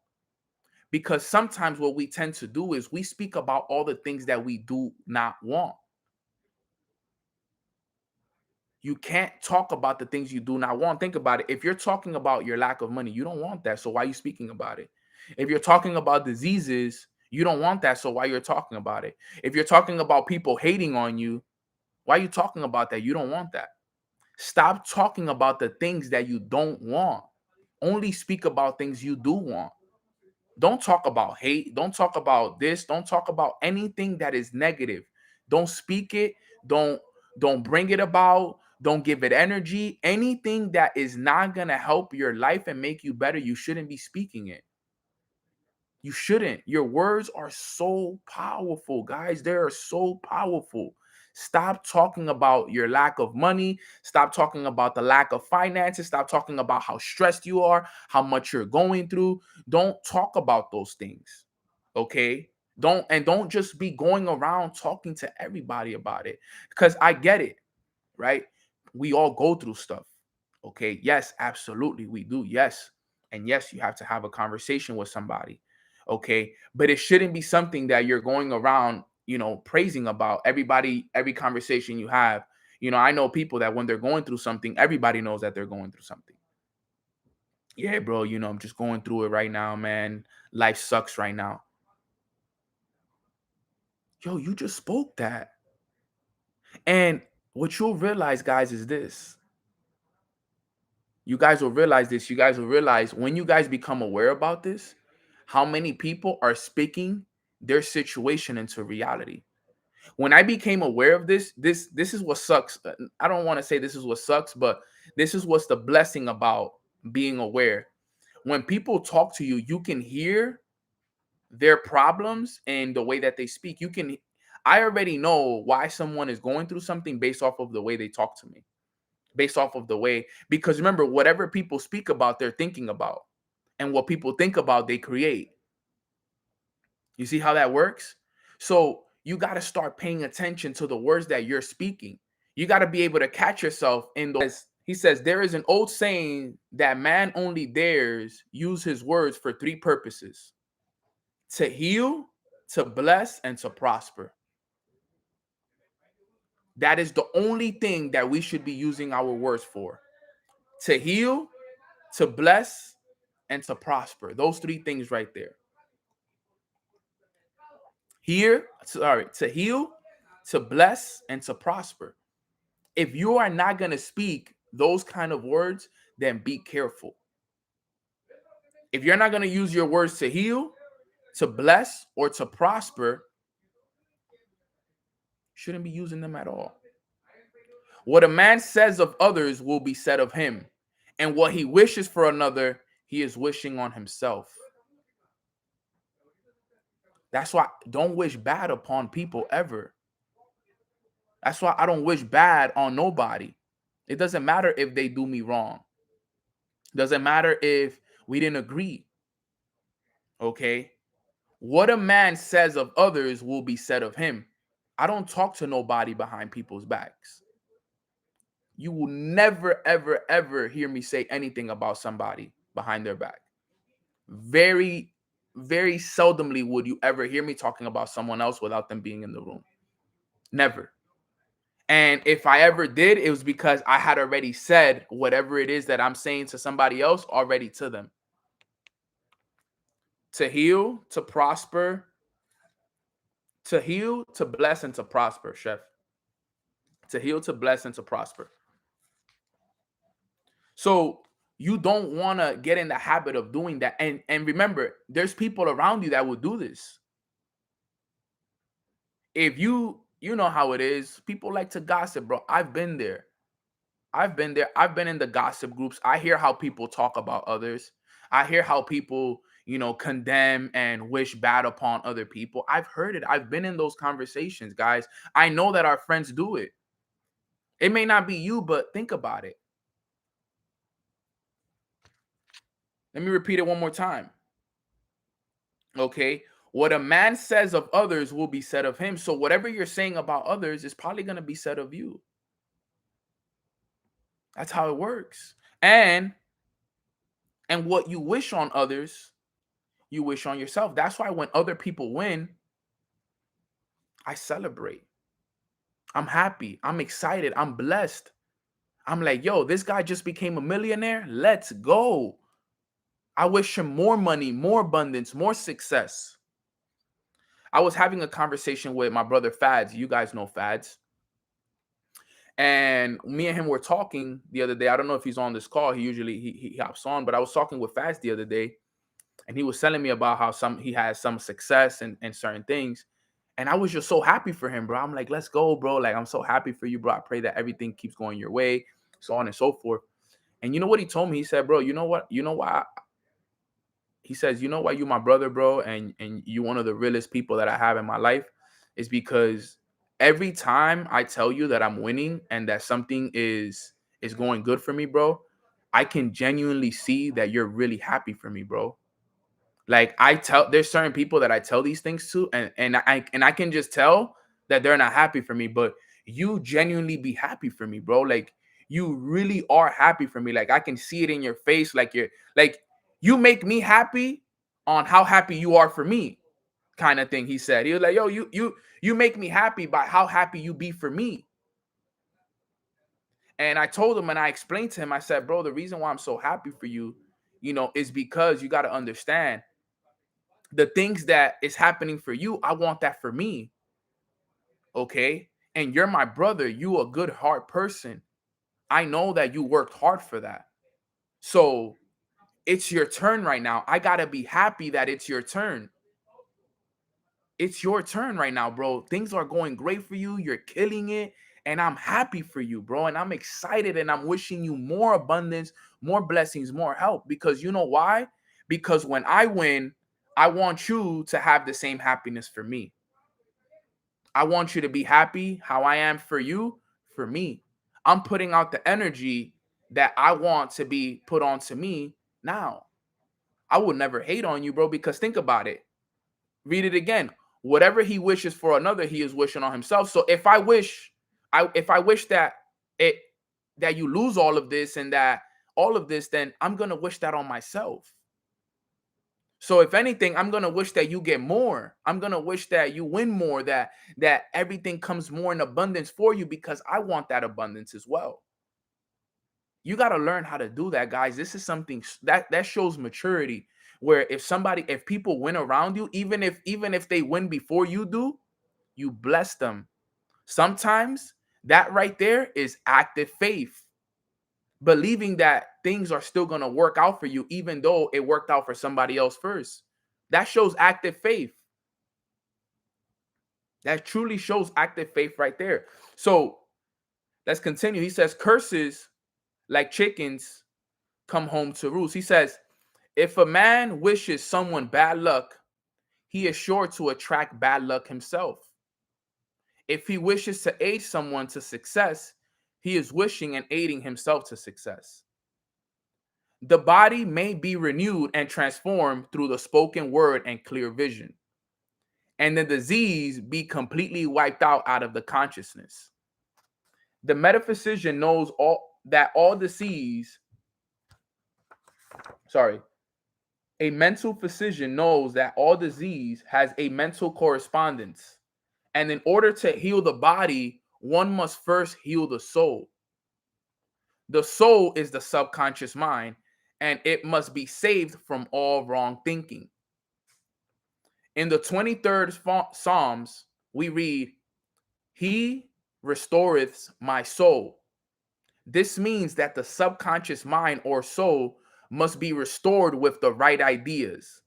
Because sometimes what we tend to do is we speak about all the things that we do not want. You can't talk about the things you do not want. Think about it. If you're talking about your lack of money, you don't want that. So why are you speaking about it? If you're talking about diseases, you don't want that. So why you're talking about it? If you're talking about people hating on you, why are you talking about that? You don't want that. Stop talking about the things that you don't want. Only speak about things you do want. Don't talk about hate. Don't talk about this. Don't talk about anything that is negative. Don't speak it. Don't don't bring it about. Don't give it energy. Anything that is not going to help your life and make you better, you shouldn't be speaking it. You shouldn't. Your words are so powerful, guys. They are so powerful. Stop talking about your lack of money. Stop talking about the lack of finances. Stop talking about how stressed you are, how much you're going through. Don't talk about those things. Okay? Don't just be going around talking to everybody about it. Because I get it, right? We all go through stuff. Okay. Yes, absolutely. We do. Yes. And yes, you have to have a conversation with somebody. Okay. But it shouldn't be something that you're going around, praising about everybody, every conversation you have. I know people that when they're going through something, everybody knows that they're going through something. Yeah, bro, I'm just going through it right now, man. Life sucks right now. Yo, you just spoke that. And what you'll realize, guys, is this. You guys will realize this. You guys will realize when you guys become aware about this, how many people are speaking their situation into reality. When I became aware of this is what sucks. I don't want to say this is what sucks, but this is what's the blessing about being aware. When people talk to you, you can hear their problems and the way that they speak. I already know why someone is going through something based off of the way they talk to me. Based off of the way, because remember, whatever people speak about, they're thinking about. And what people think about, they create. You see how that works? So you got to start paying attention to the words that you're speaking. You got to be able to catch yourself in those. He says, there is an old saying that man only dares use his words for three purposes: to heal, to bless, and to prosper. That is the only thing that we should be using our words for: to heal, to bless, and to prosper. Those three things right there. To heal, to bless, and to prosper. If you are not going to speak those kind of words, then be careful. If you're not going to use your words to heal, to bless, or to prosper, shouldn't be using them at all. What a man says of others will be said of him, and what he wishes for another, he is wishing on himself. That's why don't wish bad upon people ever. That's why I don't wish bad on nobody. It doesn't matter if they do me wrong. Doesn't matter if we didn't agree. Okay? What a man says of others will be said of him. I don't talk to nobody behind people's backs. You will never, ever, ever hear me say anything about somebody behind their back. Very, very seldomly would you ever hear me talking about someone else without them being in the room. Never. And if I ever did, it was because I had already said whatever it is that I'm saying to somebody else already to them. To heal, to prosper, to heal, to bless, and to prosper, chef. To heal, to bless, and to prosper. So you don't want to get in the habit of doing that. And remember, there's people around you that will do this. If you know how it is, people like to gossip, bro. I've been there. I've been there. I've been in the gossip groups. I hear how people talk about others. I hear how people, condemn and wish bad upon other people. I've heard it. I've been in those conversations, guys. I know that our friends do it. It may not be you, but think about it. Let me repeat it one more time. Okay? What a man says of others will be said of him. So whatever you're saying about others is probably going to be said of you. That's how it works. And what you wish on others, you wish on yourself. That's why when other people win, I celebrate. I'm happy. I'm excited. I'm blessed. I'm like, yo, this guy just became a millionaire. Let's go. I wish him more money, more abundance, more success. I was having a conversation with my brother Fads. You guys know Fads. And me and him were talking the other day. I don't know if he's on this call. He usually he hops on, but I was talking with Fads the other day, and he was telling me about how he has some success and certain things. And I was just so happy for him, bro. I'm like, let's go, bro. Like, I'm so happy for you, bro. I pray that everything keeps going your way, so on and so forth. And you know what he told me? He said, bro, you know what? You know why? He says, you know why you my brother, bro, and you one of the realest people that I have in my life is because every time I tell you that I'm winning and that something is going good for me, bro, I can genuinely see that you're really happy for me, bro. Like there's certain people that I tell these things to, and I can just tell that they're not happy for me, but you genuinely be happy for me, bro. Like you really are happy for me. Like I can see it in your face. Like you make me happy on how happy you are for me, kind of thing. He said. He was like, yo, you make me happy by how happy you be for me. And I told him and I explained to him, I said, bro, the reason why I'm so happy for you, is because you got to understand the things that is happening for you. I want that for me. Okay. And you're my brother. You a good heart person. I know that you worked hard for that. So it's your turn right now. I got to be happy that it's your turn. It's your turn right now, bro. Things are going great for you. You're killing it. And I'm happy for you, bro. And I'm excited and I'm wishing you more abundance, more blessings, more help. Because you know why? Because when I win, I want you to have the same happiness for me. I want you to be happy how I am for you, for me. I'm putting out the energy that I want to be put onto me now. I will never hate on you, bro, because think about it. Read it again. Whatever he wishes for another, he is wishing on himself. So if I wish that it that you lose all of this and that all of this, then I'm gonna wish that on myself. So if anything, I'm gonna wish that you get more. I'm gonna wish that you win more, that everything comes more in abundance for you because I want that abundance as well. You got to learn how to do that, guys. This is something that shows maturity. Where if people win around you, even if they win before you do, you bless them. Sometimes that right there is active faith, believing that things are still going to work out for you, even though it worked out for somebody else first. That shows active faith. That truly shows active faith right there. So let's continue. He says, curses like chickens come home to roost. He says, if a man wishes someone bad luck, he is sure to attract bad luck himself. If he wishes to aid someone to success, he is wishing and aiding himself to success. The body may be renewed and transformed through the spoken word and clear vision, and the disease be completely wiped out of the consciousness. The metaphysician knows all disease, sorry, a mental physician knows that all disease has a mental correspondence. And in order to heal the body, one must first heal the soul. The soul is the subconscious mind, and it must be saved from all wrong thinking. In the 23rd Psalms, we read, He restoreth my soul. This means that the subconscious mind or soul must be restored with the right ideas.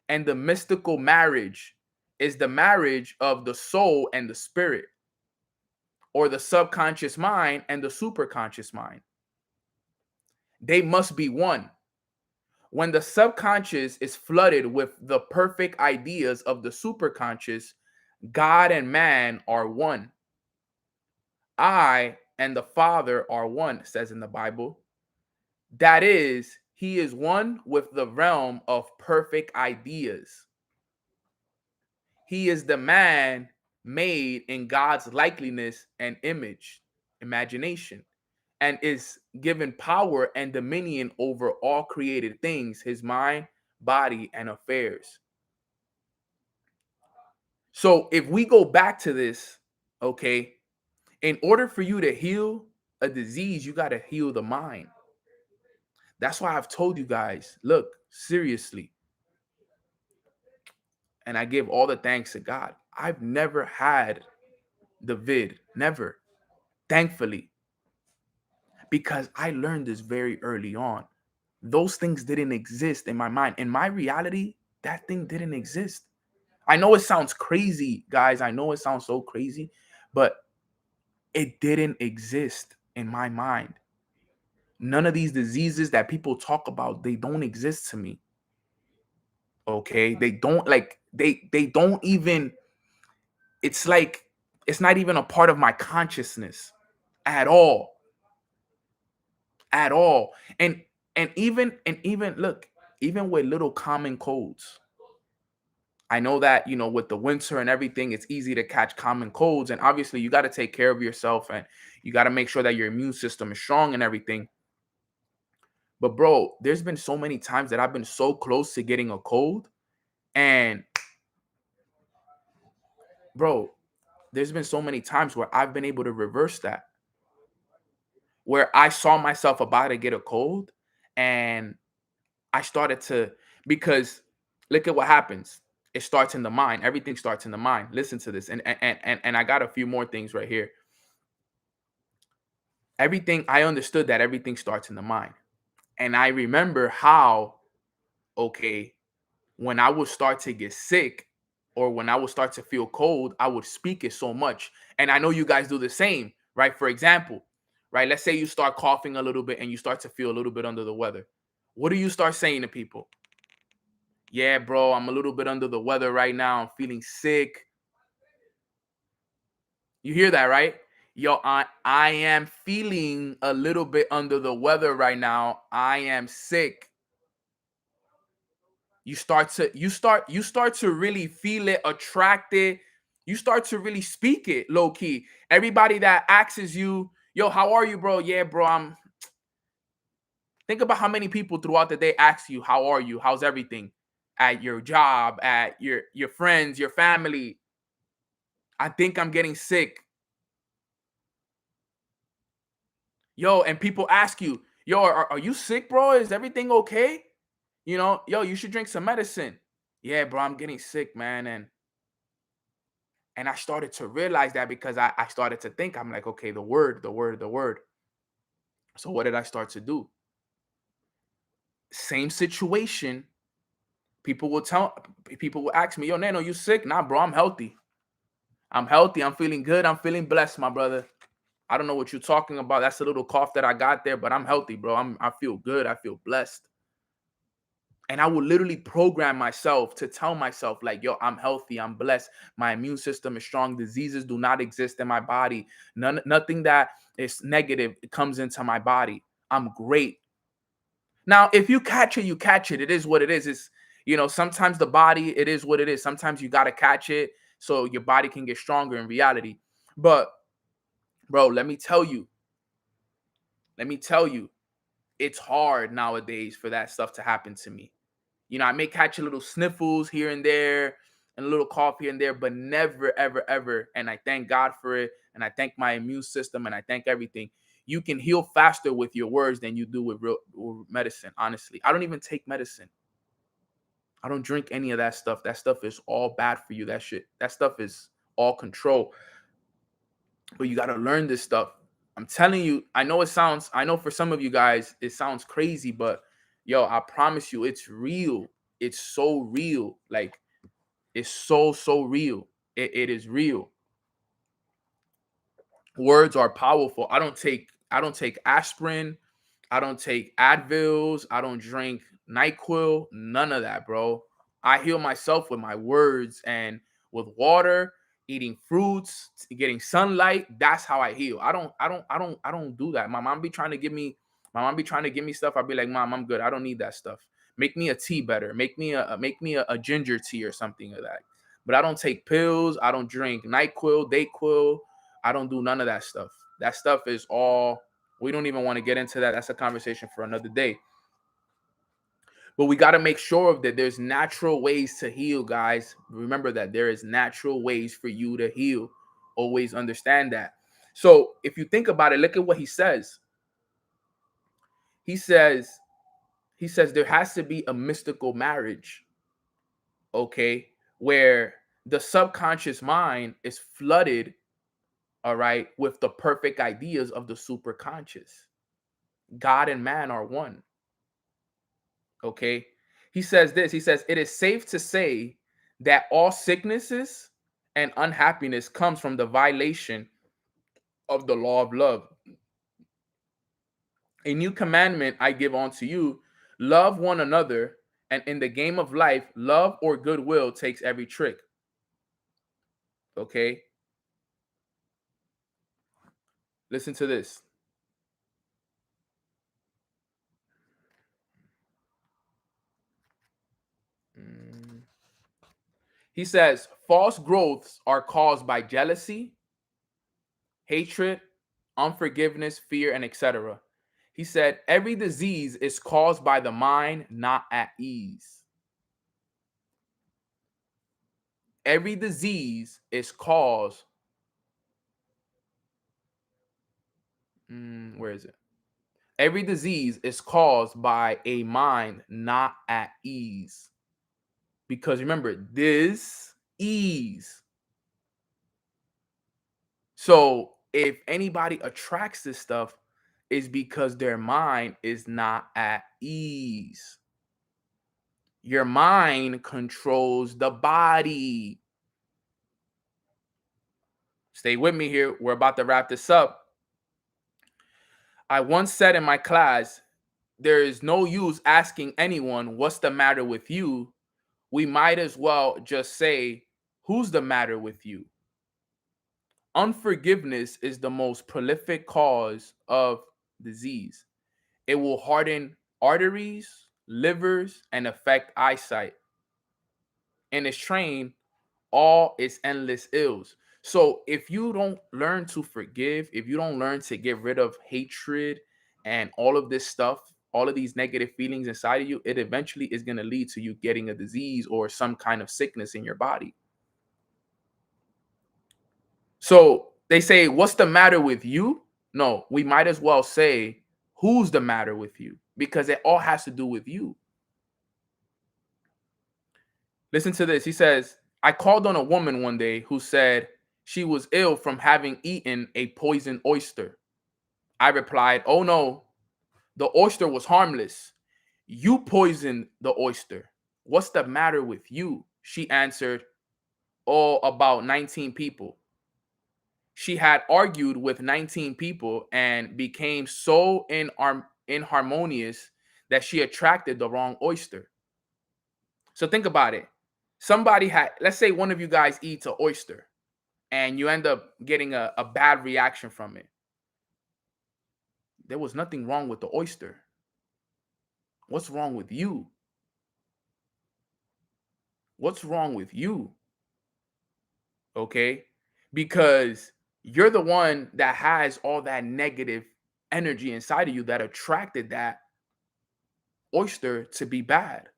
And the mystical marriage is the marriage of the soul and the spirit, or the subconscious mind and the superconscious mind. They must be one. When the subconscious is flooded with the perfect ideas of the superconscious, God and man are one. I and the Father are one, says in the Bible. That is, he is one with the realm of perfect ideas. He is the man made in God's likeness and image, imagination, and is given power and dominion over all created things, his mind, body, and affairs. So if we go back to this, okay, in order for you to heal a disease, you got to heal the mind. That's why I've told you guys, look, seriously, and I give all the thanks to God. I've never had the vid, never, thankfully, because I learned this very early on. Those things didn't exist in my mind. In my reality, that thing didn't exist. I know it sounds crazy, guys. I know it sounds so crazy, but it didn't exist in my mind. None of these diseases that people talk about, they don't exist to me. Okay? They don't like they don't even, it's like it's not even a part of my consciousness at all. At all. And even look, even with little common colds. I know that, with the winter and everything, it's easy to catch common colds. And obviously, you got to take care of yourself and you got to make sure that your immune system is strong and everything. But, bro, there's been so many times that I've been so close to getting a cold. And, bro, there's been so many times where I've been able to reverse that, where I saw myself about to get a cold and I started to, because look at what happens. It starts in the mind. Everything starts in the mind. Listen to this. And I got a few more things right here. I understood that everything starts in the mind. And I remember how, okay, when I would start to get sick or when I would start to feel cold, I would speak it so much. And I know you guys do the same, right? For example, right? Let's say you start coughing a little bit and you start to feel a little bit under the weather. What do you start saying to people? Yeah, bro, I'm a little bit under the weather right now. I'm feeling sick. You hear that, right? Yo, I am feeling a little bit under the weather right now. I am sick. You start to really feel it, attracted. You start to really speak it low key. Everybody that asks you, yo, how are you, bro? Yeah, bro, think about how many people throughout the day ask you, how are you? How's everything? At your job, at your friends, your family. I think I'm getting sick. Yo, and people ask you, yo, are you sick, bro? Is everything okay? Yo, you should drink some medicine. Yeah, bro, I'm getting sick, man. And I started to realize that because I started to think, I'm like, okay, the word. So what did I start to do? Same situation. People will ask me, yo, Nano, you sick? Nah, bro, I'm healthy. I'm healthy. I'm feeling good. I'm feeling blessed, my brother. I don't know what you're talking about. That's a little cough that I got there, but I'm healthy, bro. I feel good. I feel blessed. And I would literally program myself to tell myself, like, yo, I'm healthy. I'm blessed. My immune system is strong. Diseases do not exist in my body. Nothing that is negative comes into my body. I'm great. Now, if you catch it, you catch it. It is what it is. It's, sometimes the body, it is what it is. Sometimes you got to catch it so your body can get stronger in reality. But, bro, let me tell you, it's hard nowadays for that stuff to happen to me. I may catch a little sniffles here and there and a little cough here and there, but never, ever, ever. And I thank God for it. And I thank my immune system and I thank everything. You can heal faster with your words than you do with real medicine. Honestly, I don't even take medicine. I don't drink any of that stuff. That stuff is all bad for you. That stuff is all control. But you got to learn this stuff. I'm telling you, I know for some of you guys, it sounds crazy, but yo, I promise you, it's real. It's so real. Like, it's so, so real. It is real. Words are powerful. I don't take aspirin. I don't take Advils. I don't drink NyQuil. None of that, bro. I heal myself with my words and with water, eating fruits, getting sunlight. That's how I heal. I don't do that. My mom be trying to give me stuff. I'll be like, Mom, I'm good. I don't need that stuff. Make me a tea better. Make me a ginger tea or something like that. But I don't take pills. I don't drink NyQuil, Dayquil. I don't do none of that stuff. That stuff is all, we don't even want to get into that. That's a conversation for another day. But we got to make sure that there's natural ways to heal, guys. Remember that there is natural ways for you to heal. Always understand that. So if you think about it, look at what he says. He says, there has to be a mystical marriage, okay, where the subconscious mind is flooded, all right, with the perfect ideas of the superconscious. God and man are one. Okay. He says this. He says, it is safe to say that all sicknesses and unhappiness comes from the violation of the law of love. A new commandment I give unto you, love one another, and in the game of life, love or goodwill takes every trick. Okay. Listen to this. He says, false growths are caused by jealousy, hatred, unforgiveness, fear, and etc. He said, every disease is caused by the mind not at ease. Every disease is caused. Where is it? Every disease is caused by a mind not at ease. Because remember, this ease. So if anybody attracts this stuff, is because their mind is not at ease. Your mind controls the body. Stay with me here. We're about to wrap this up. I once said in my class, there is no use asking anyone what's the matter with you. We might as well just say, who's the matter with you? Unforgiveness is the most prolific cause of disease. It will harden arteries, livers, and affect eyesight. And it's trained all its endless ills. So if you don't learn to forgive, if you don't learn to get rid of hatred and all of this stuff, all of these negative feelings inside of you, it eventually is going to lead to you getting a disease or some kind of sickness in your body. So they say, what's the matter with you? No, we might as well say, who's the matter with you? Because it all has to do with you. Listen to this. He says, I called on a woman one day who said she was ill from having eaten a poisoned oyster. I replied, oh no, the oyster was harmless. You poisoned the oyster. What's the matter with you? She answered, oh, about 19 people. She had argued with 19 people and became so inharmonious that she attracted the wrong oyster. So think about it. Let's say one of you guys eats an oyster and you end up getting a bad reaction from it. There was nothing wrong with the oyster. What's wrong with you? What's wrong with you? Okay? Because you're the one that has all that negative energy inside of you that attracted that oyster to be bad.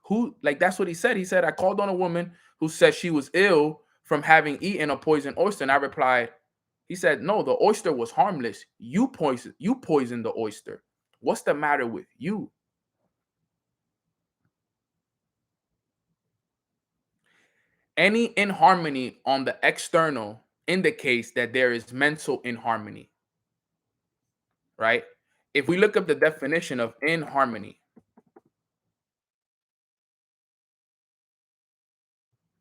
Who, like, that's what he said. He said, I called on a woman who said she was ill from having eaten a poisoned oyster. And I replied, he said, no, the oyster was harmless. You poisoned the oyster. What's the matter with you? Any inharmony on the external indicates that there is mental inharmony, right? If we look up the definition of inharmony,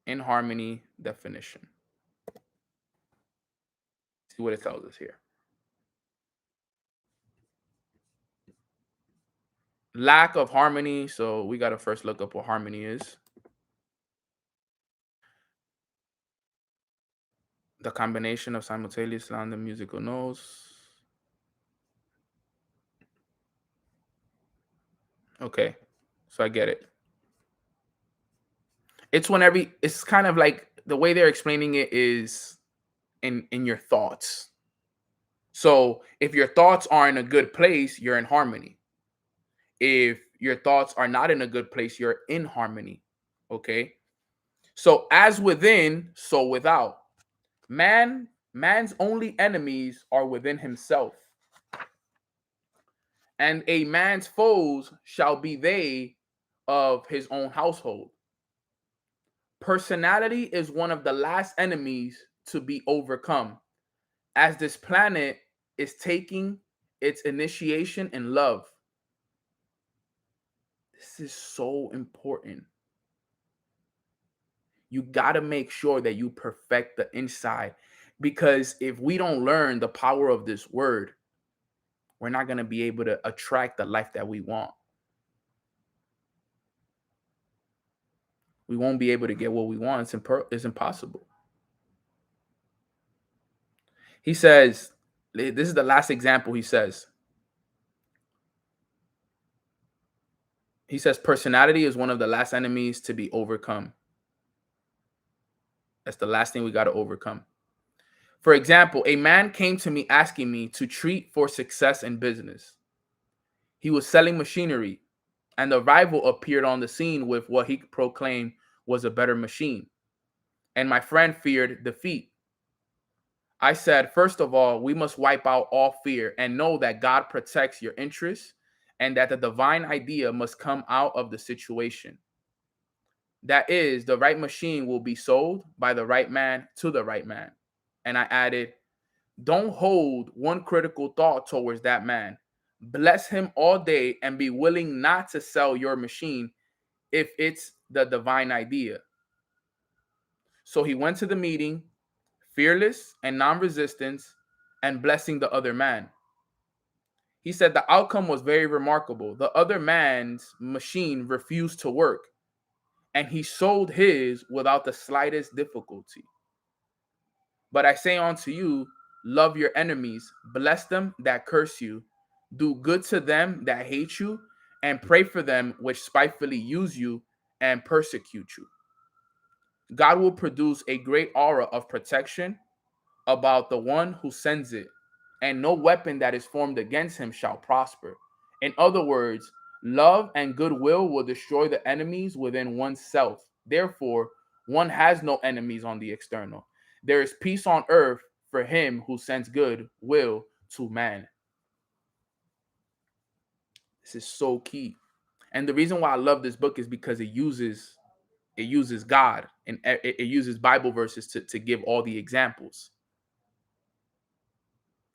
inharmony definition, see what it tells us here. Lack of harmony. So we got to first look up what harmony is. The combination of simultaneous sound and musical notes. Okay, so I get it. It's it's kind of like the way they're explaining it is in your thoughts. So if your thoughts are in a good place, you're in harmony. If your thoughts are not in a good place, you're in harmony. Okay. So as within, so without. Man's only enemies are within himself. And a man's foes shall be they of his own household. Personality is one of the last enemies to be overcome, as this planet is taking its initiation in love. This is so important. You got to make sure that you perfect the inside, because if we don't learn the power of this word, we're not going to be able to attract the life that we want. We won't be able to get what we want. It's impossible. He says, this is the last example. He says, personality is one of the last enemies to be overcome. That's the last thing we got to overcome. For example, a man came to me asking me to treat for success in business. He was selling machinery, and the rival appeared on the scene with what he proclaimed was a better machine. And my friend feared defeat. I said, first of all, we must wipe out all fear and know that God protects your interests and that the divine idea must come out of the situation. That is, the right machine will be sold by the right man to the right man. And I added, don't hold one critical thought towards that man. Bless him all day and be willing not to sell your machine if it's the divine idea. So he went to the meeting, fearless and non-resistance, and blessing the other man. He said the outcome was very remarkable. The other man's machine refused to work, and he sold his without the slightest difficulty. But I say unto you, love your enemies, bless them that curse you, do good to them that hate you, and pray for them which spitefully use you and persecute you. God will produce a great aura of protection about the one who sends it, and no weapon that is formed against him shall prosper. In other words, love and goodwill will destroy the enemies within oneself. Therefore, one has no enemies on the external. There is peace on earth for him who sends good will to man. This is so key. And the reason why I love this book is because it uses God, and it uses Bible verses to give all the examples.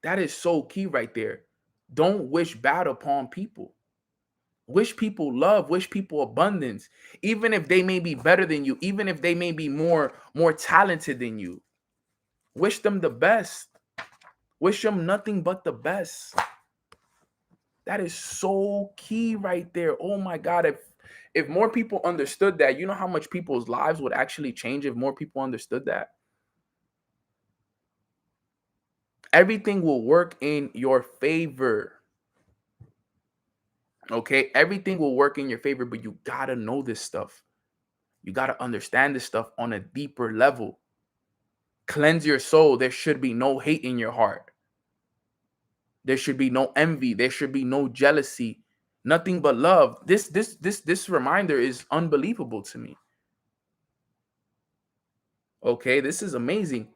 That is so key right there. Don't wish bad upon people. Wish people love, wish people abundance, even if they may be better than you, even if they may be more talented than you. Wish them the best. Wish them nothing but the best. That is so key right there. Oh my God. If more people understood that, you know how much people's lives would actually change if more people understood that? Everything will work in your favor. Okay, everything will work in your favor, but you gotta know this stuff. You gotta understand this stuff on a deeper level. Cleanse your soul. There should be no hate in your heart. There should be no envy. There should be no jealousy. Nothing but love. This reminder is unbelievable to me. Okay, this is amazing.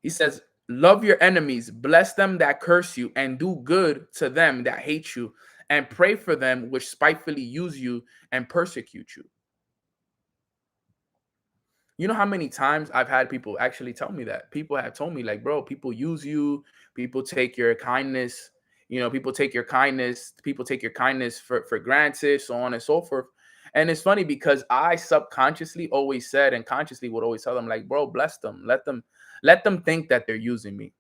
He says, love your enemies, bless them that curse you, and do good to them that hate you, and pray for them which spitefully use you and persecute you. You know how many times I've had people actually tell me that? People have told me, like, bro, people use you, people take your kindness, people take your kindness for granted, so on and so forth. And it's funny because I subconsciously always said and consciously would always tell them, like, bro, bless them. Let them think that they're using me.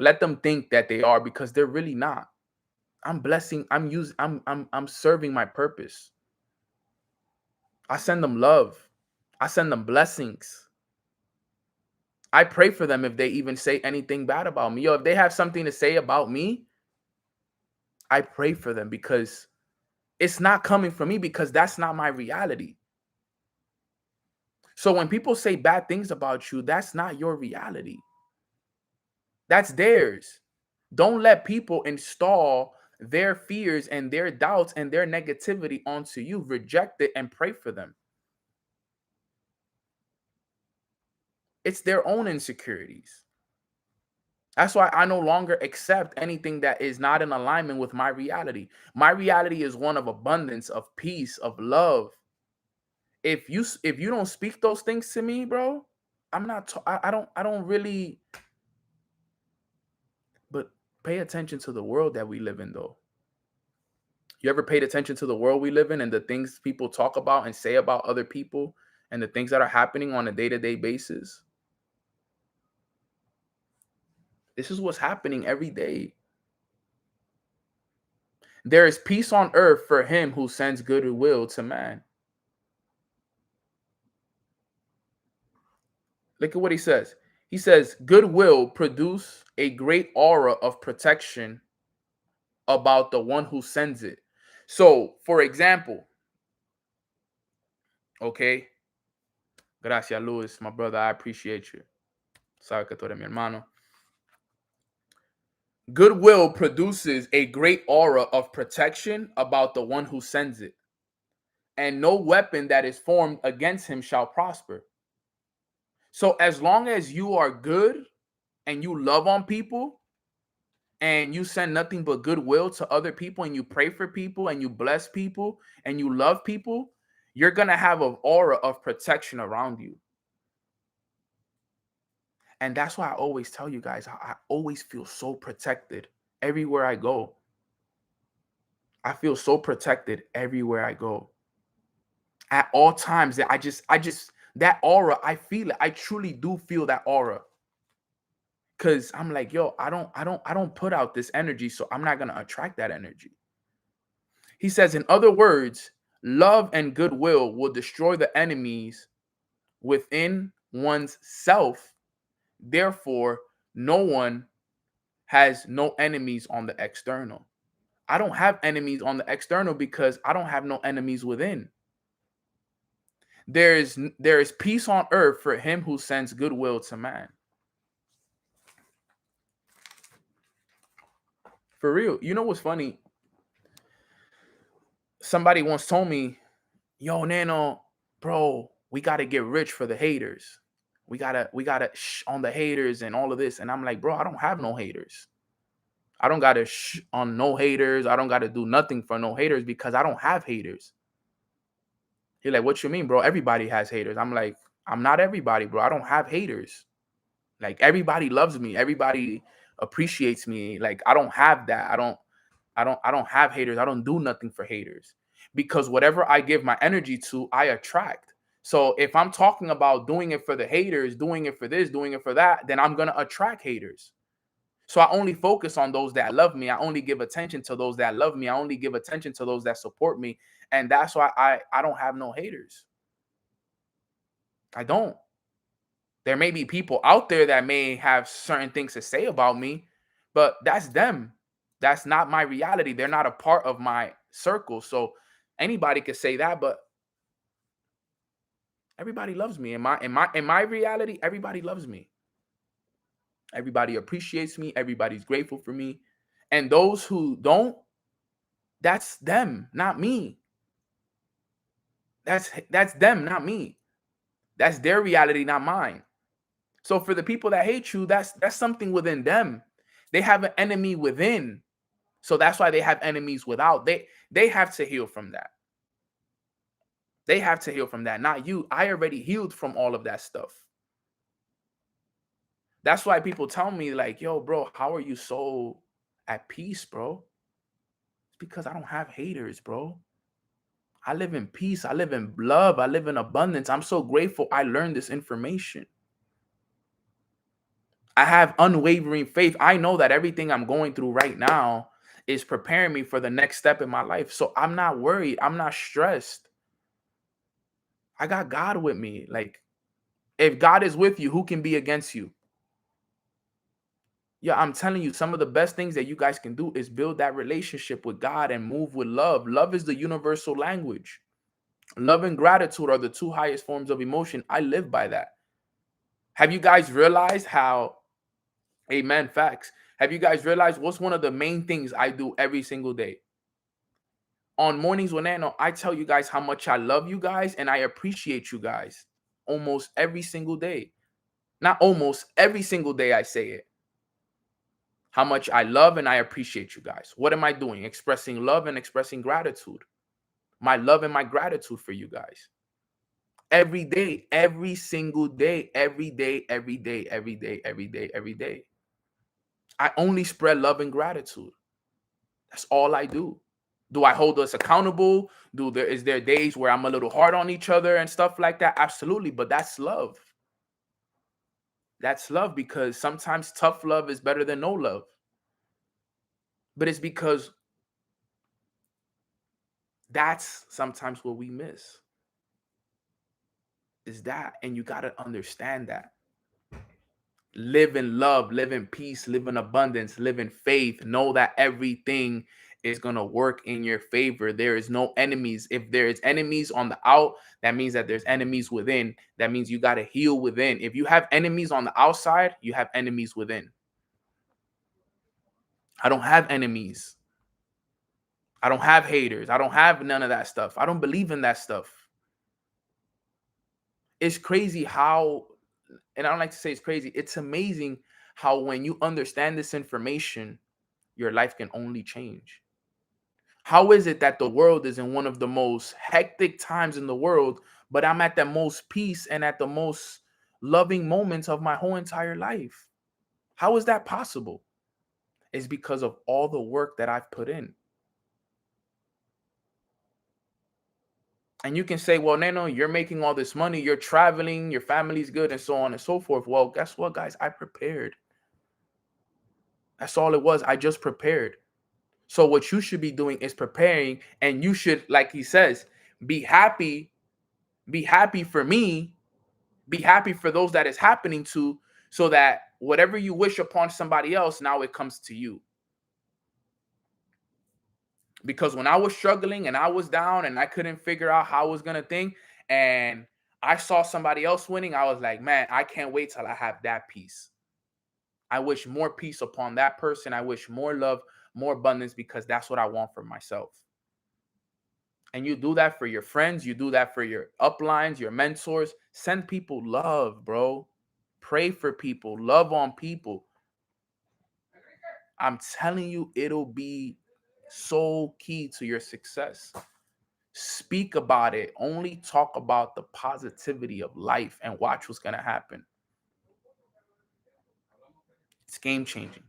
Let them think that they are, because they're really not. I'm blessing, I'm serving my purpose. I send them love. I send them blessings. I pray for them if they even say anything bad about me. Yo, if they have something to say about me, I pray for them, because it's not coming from me, because that's not my reality. So when people say bad things about you, that's not your reality. That's theirs. Don't let people install their fears and their doubts and their negativity onto you. Reject it and pray for them. It's their own insecurities. That's why I no longer accept anything that is not in alignment with my reality. My reality is one of abundance, of peace, of love. If you don't speak those things to me, bro, I'm not. I don't really. But pay attention to the world that we live in, though. You ever paid attention to the world we live in and the things people talk about and say about other people and the things that are happening on a day-to-day basis? This is what's happening every day. There is peace on earth for him who sends goodwill to man. Look at what he says. He says, goodwill produce a great aura of protection about the one who sends it. So, for example, okay, gracias, Luis, my brother, I appreciate you. Sabe que tú eres mi hermano. Goodwill produces a great aura of protection about the one who sends it, and no weapon that is formed against him shall prosper. So, as long as you are good and you love on people, and you send nothing but goodwill to other people, and you pray for people, and you bless people, and you love people, you're going to have an aura of protection around you. And that's why I always tell you guys, I always feel so protected everywhere I go. I feel so protected everywhere I go. At all times, that I just that aura, I feel it. I truly do feel that aura. Cause I'm like, yo, I don't put out this energy, so I'm not gonna attract that energy. He says, in other words, love and goodwill will destroy the enemies within one's self. Therefore, no one has no enemies on the external. I don't have enemies on the external because I don't have no enemies within. There is peace on earth for him who sends goodwill to man. For real. You know what's funny? Somebody once told me, yo, Nano, bro, we got to get rich for the haters. We gotta shh on the haters and all of this. And I'm like, bro, I don't have no haters. I don't gotta shh on no haters. I don't gotta do nothing for no haters because I don't have haters. He's like, what you mean, bro? Everybody has haters. I'm like, I'm not everybody, bro. I don't have haters. Like, everybody loves me. Everybody appreciates me. Like, I don't have that. I don't have haters. I don't do nothing for haters. Because whatever I give my energy to, I attract. So if I'm talking about doing it for the haters, doing it for this, doing it for that, then I'm gonna attract haters. So I only focus on those that love me. I only give attention to those that love me. I only give attention to those that support me. And that's why I don't have no haters. I don't. There may be people out there that may have certain things to say about me, but that's them. That's not my reality. They're not a part of my circle. So anybody could say that, but everybody loves me. In my reality, everybody loves me. Everybody appreciates me. Everybody's grateful for me. And those who don't, that's them, not me. That's them, not me. That's their reality, not mine. So for the people that hate you, that's something within them. They have an enemy within. So that's why they have enemies without. They have to heal from that. They have to heal from that, not you. I already healed from all of that stuff. That's why people tell me like, yo, bro, how are you so at peace, bro? It's because I don't have haters, bro. I live in peace. I live in love. I live in abundance. I'm so grateful I learned this information. I have unwavering faith. I know that everything I'm going through right now is preparing me for the next step in my life. So I'm not worried. I'm not stressed. I got God with me. Like, if God is with you, who can be against you? Yeah, I'm telling you, some of the best things that you guys can do is build that relationship with God and move with love. Love is the universal language. Love and gratitude are the two highest forms of emotion. I live by that. Have you guys realized how, amen, facts. Have you guys realized what's one of the main things I do every single day? On Mornings with Nano, I tell you guys how much I love you guys and I appreciate you guys almost every single day. Not almost, every single day I say it. How much I love and I appreciate you guys. What am I doing? Expressing love and expressing gratitude. My love and my gratitude for you guys. Every day, every single day, every day, every day, every day, every day, every day. I only spread love and gratitude. That's all I do. Do I hold us accountable? Is there days where I'm a little hard on each other and stuff like that? Absolutely, but that's love. That's love, because sometimes tough love is better than no love. But it's because that's sometimes what we miss. Is that, and you got to understand that. Live in love, live in peace, live in abundance, live in faith. Know that everything is going to work in your favor. There is no enemies. If there is enemies on the out, that means that there's enemies within. That means you got to heal within. If you have enemies on the outside, you have enemies within. I don't have enemies. I don't have haters. I don't have none of that stuff. I don't believe in that stuff. It's crazy how, and I don't like to say it's crazy, it's amazing how when you understand this information, your life can only change. How is it that the world is in one of the most hectic times in the world, but I'm at the most peace and at the most loving moments of my whole entire life? How is that possible? It's because of all the work that I've put in. And you can say, well, Nano, you're making all this money, you're traveling, your family's good, and so on and so forth. Well, guess what, guys? I prepared. That's all it was. I just prepared. So what you should be doing is preparing, and you should, like he says, be happy for me, be happy for those that is happening to, so that whatever you wish upon somebody else, now it comes to you. Because when I was struggling and I was down and I couldn't figure out how I was going to think, and I saw somebody else winning, I was like, man, I can't wait till I have that peace. I wish more peace upon that person. I wish more love, more abundance, because that's what I want for myself. And you do that for your friends. You do that for your uplines, your mentors. Send people love, bro. Pray for people. Love on people. I'm telling you, it'll be so key to your success. Speak about it. Only talk about the positivity of life and watch what's going to happen. It's game changing.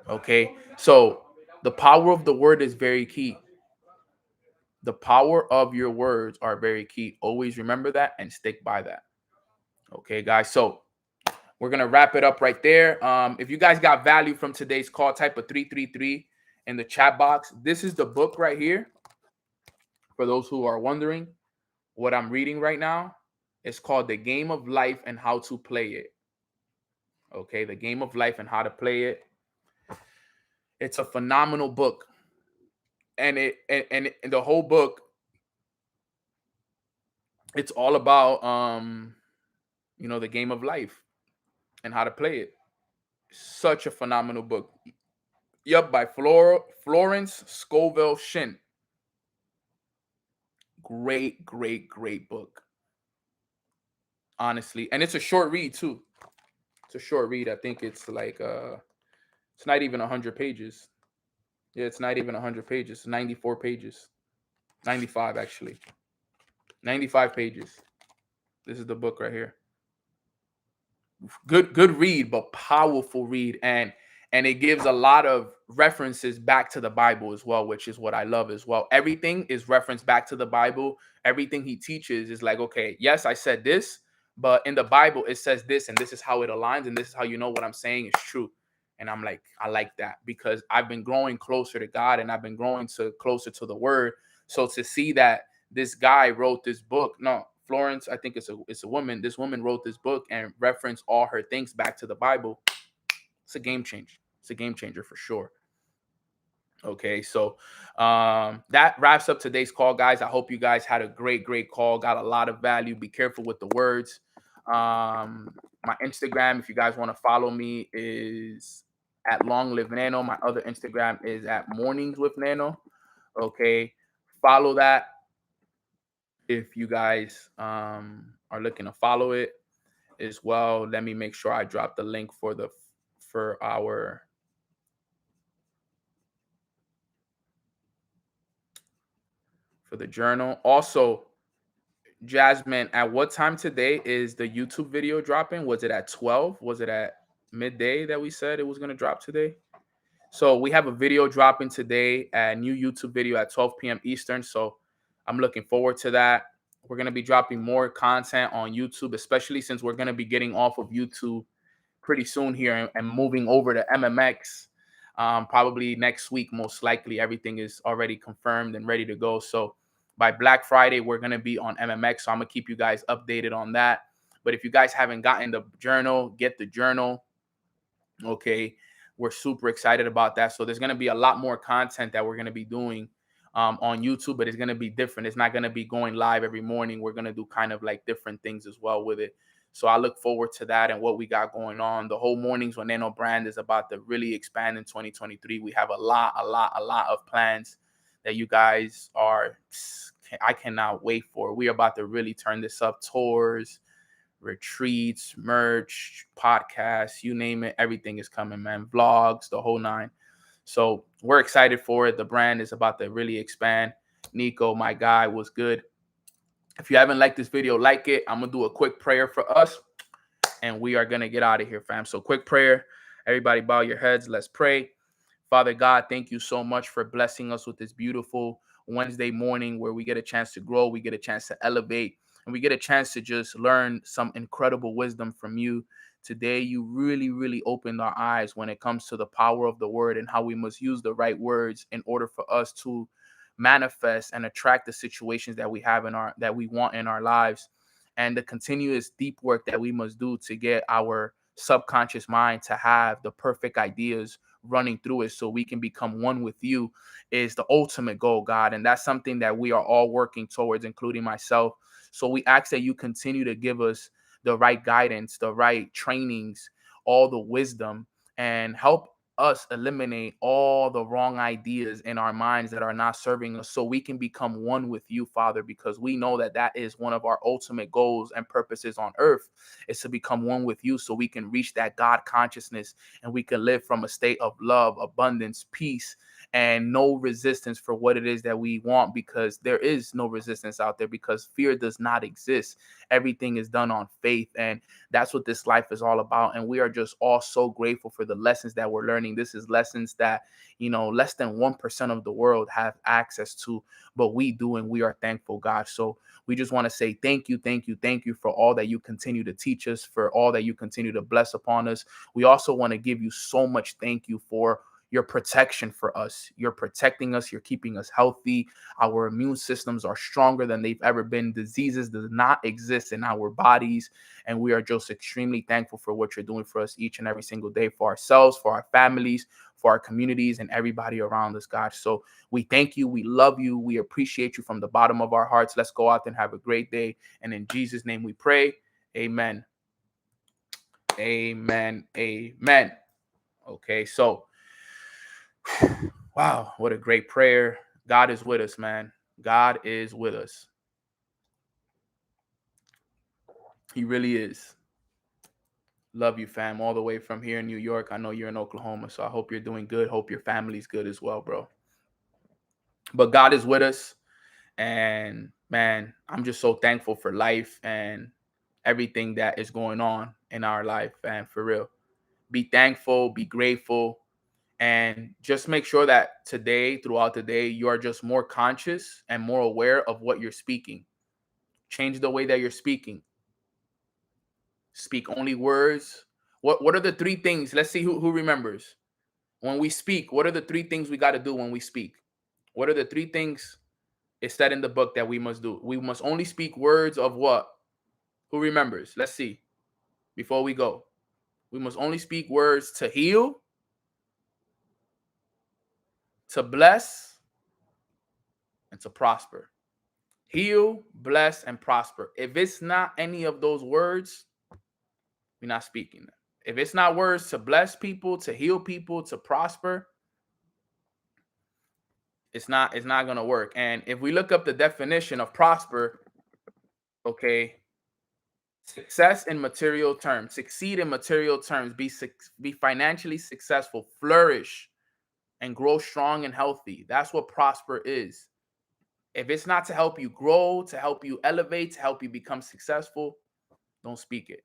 Okay. So the power of the word is very key. The power of your words are very key. Always remember that and stick by that. Okay, guys. So we're going to wrap it up right there. If you guys got value from today's call, type a 333 in the chat box. This is the book right here. For those who are wondering what I'm reading right now, it's called The Game of Life and How to Play It. Okay, The Game of Life and How to Play It. It's a phenomenal book. And the whole book, it's all about the game of life and how to play it. Such a phenomenal book. Yep, by Florence Scovel Shinn. Great, great, great book. Honestly. And it's a short read too. It's a short read. I think it's like it's not even 100 pages. Yeah, it's not even 100 pages. It's 94 pages. 95 actually. 95 pages. This is the book right here. Good read, but powerful read. And it gives a lot of references back to the Bible as well, which is what I love as well. Everything is referenced back to the Bible. Everything he teaches is like, okay, yes, I said this, but in the Bible it says this, and this is how it aligns, and this is how you know what I'm saying is true. And I'm like, I like that, because I've been growing closer to God, and I've been growing closer to the Word. So to see that this guy wrote this book, no, Florence, I think it's a woman. This woman wrote this book and referenced all her things back to the Bible. It's a game changer. It's a game changer for sure. Okay, so that wraps up today's call, guys. I hope you guys had a great call, got a lot of value. Be careful with the words. My Instagram, if you guys want to follow me, is at Long Live Nano. My other Instagram is at Mornings with Nano. Okay, follow that if you guys are looking to follow it as well. Let me make sure I drop the link for the journal. Also, Jasmine, at what time today is the YouTube video dropping? Was it at 12? Was it at midday that we said it was going to drop today? So we have a video dropping today, a new YouTube video at 12 p.m. Eastern. So I'm looking forward to that. We're going to be dropping more content on YouTube, especially since we're going to be getting off of YouTube pretty soon here and moving over to MMX. Probably next week, most likely. Everything is already confirmed and ready to go. So by Black Friday, we're going to be on MMX. So I'm going to keep you guys updated on that. But if you guys haven't gotten the journal, get the journal. Okay. We're super excited about that. So there's going to be a lot more content that we're going to be doing on YouTube, but it's going to be different. It's not going to be going live every morning. We're going to do kind of like different things as well with it. So I look forward to that and what we got going on. The whole Mornings with Nano brand is about to really expand in 2023. We have a lot of plans that you guys I cannot wait for. We're about to really turn this up. Tours, retreats, merch, podcasts, you name it, everything is coming, man. Vlogs, the whole nine. So we're excited for it. The brand is about to really expand. Nico, my guy, was good. If you haven't liked this video, like it. I'm going to do a quick prayer for us, and we are going to get out of here, fam. So quick prayer. Everybody bow your heads. Let's pray. Father God, thank you so much for blessing us with this beautiful Wednesday morning where we get a chance to grow, we get a chance to elevate, and we get a chance to just learn some incredible wisdom from you. Today, you really opened our eyes when it comes to the power of the word and how we must use the right words in order for us to manifest and attract the situations that we have that we want in our lives, and the continuous deep work that we must do to get our subconscious mind to have the perfect ideas running through it so we can become one with you is the ultimate goal, God. And that's something that we are all working towards, including myself. So we ask that you continue to give us the right guidance, the right trainings, all the wisdom, and help us eliminate all the wrong ideas in our minds that are not serving us so we can become one with you, Father, because we know that that is one of our ultimate goals and purposes on earth, is to become one with you so we can reach that God consciousness and we can live from a state of love, abundance, peace, and no resistance for what it is that we want, because there is no resistance out there, because fear does not exist. Everything is done on faith, and that's what this life is all about. And we are just all so grateful for the lessons that we're learning. This is lessons that, less than 1% of the world have access to, but we do, and we are thankful, God. So we just want to say thank you for all that you continue to teach us, for all that you continue to bless upon us. We also want to give you so much thank you for your protection for us. You're protecting us. You're keeping us healthy. Our immune systems are stronger than they've ever been. Diseases do not exist in our bodies. And we are just extremely thankful for what you're doing for us each and every single day, for ourselves, for our families, for our communities, and everybody around us, God. So we thank you. We love you. We appreciate you from the bottom of our hearts. Let's go out and have a great day. And in Jesus' name we pray. Amen. Amen. Amen. Okay, so wow, what a great prayer. God is with us, man. God is with us. He really is. Love you, fam, all the way from here in New York. I know you're in Oklahoma, so I hope you're doing good. Hope your family's good as well, bro. But God is with us. And man, I'm just so thankful for life and everything that is going on in our life. And for real, be thankful, be grateful, and just make sure that today, throughout the day, you are just more conscious and more aware of what you're speaking. Change the way that you're speaking. Speak only words. What are the three things? Let's see who remembers. When we speak, what are the three things we got to do when we speak? What are the three things it's said in the book that we must do? We must only speak words of what? Who remembers? Let's see. Before we go, we must only speak words to heal, to bless, and to prosper. Heal, bless, and prosper. If it's not any of those words, we're not speaking them. If it's not words to bless people, to heal people, to prosper, it's not going to work. And if we look up the definition of prosper, okay, success in material terms, succeed in material terms, be financially successful, flourish, and grow strong and healthy. That's what prosper is. If it's not to help you grow, to help you elevate, to help you become successful, don't speak it.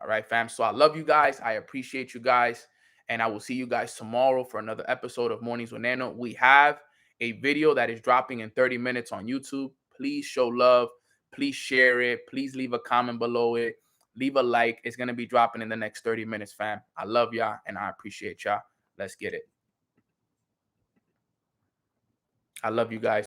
All right, fam. So I love you guys. I appreciate you guys. And I will see you guys tomorrow for another episode of Mornings with Nano. We have a video that is dropping in 30 minutes on YouTube. Please show love. Please share it. Please leave a comment below it. Leave a like. It's going to be dropping in the next 30 minutes, fam. I love y'all and I appreciate y'all. Let's get it. I love you guys.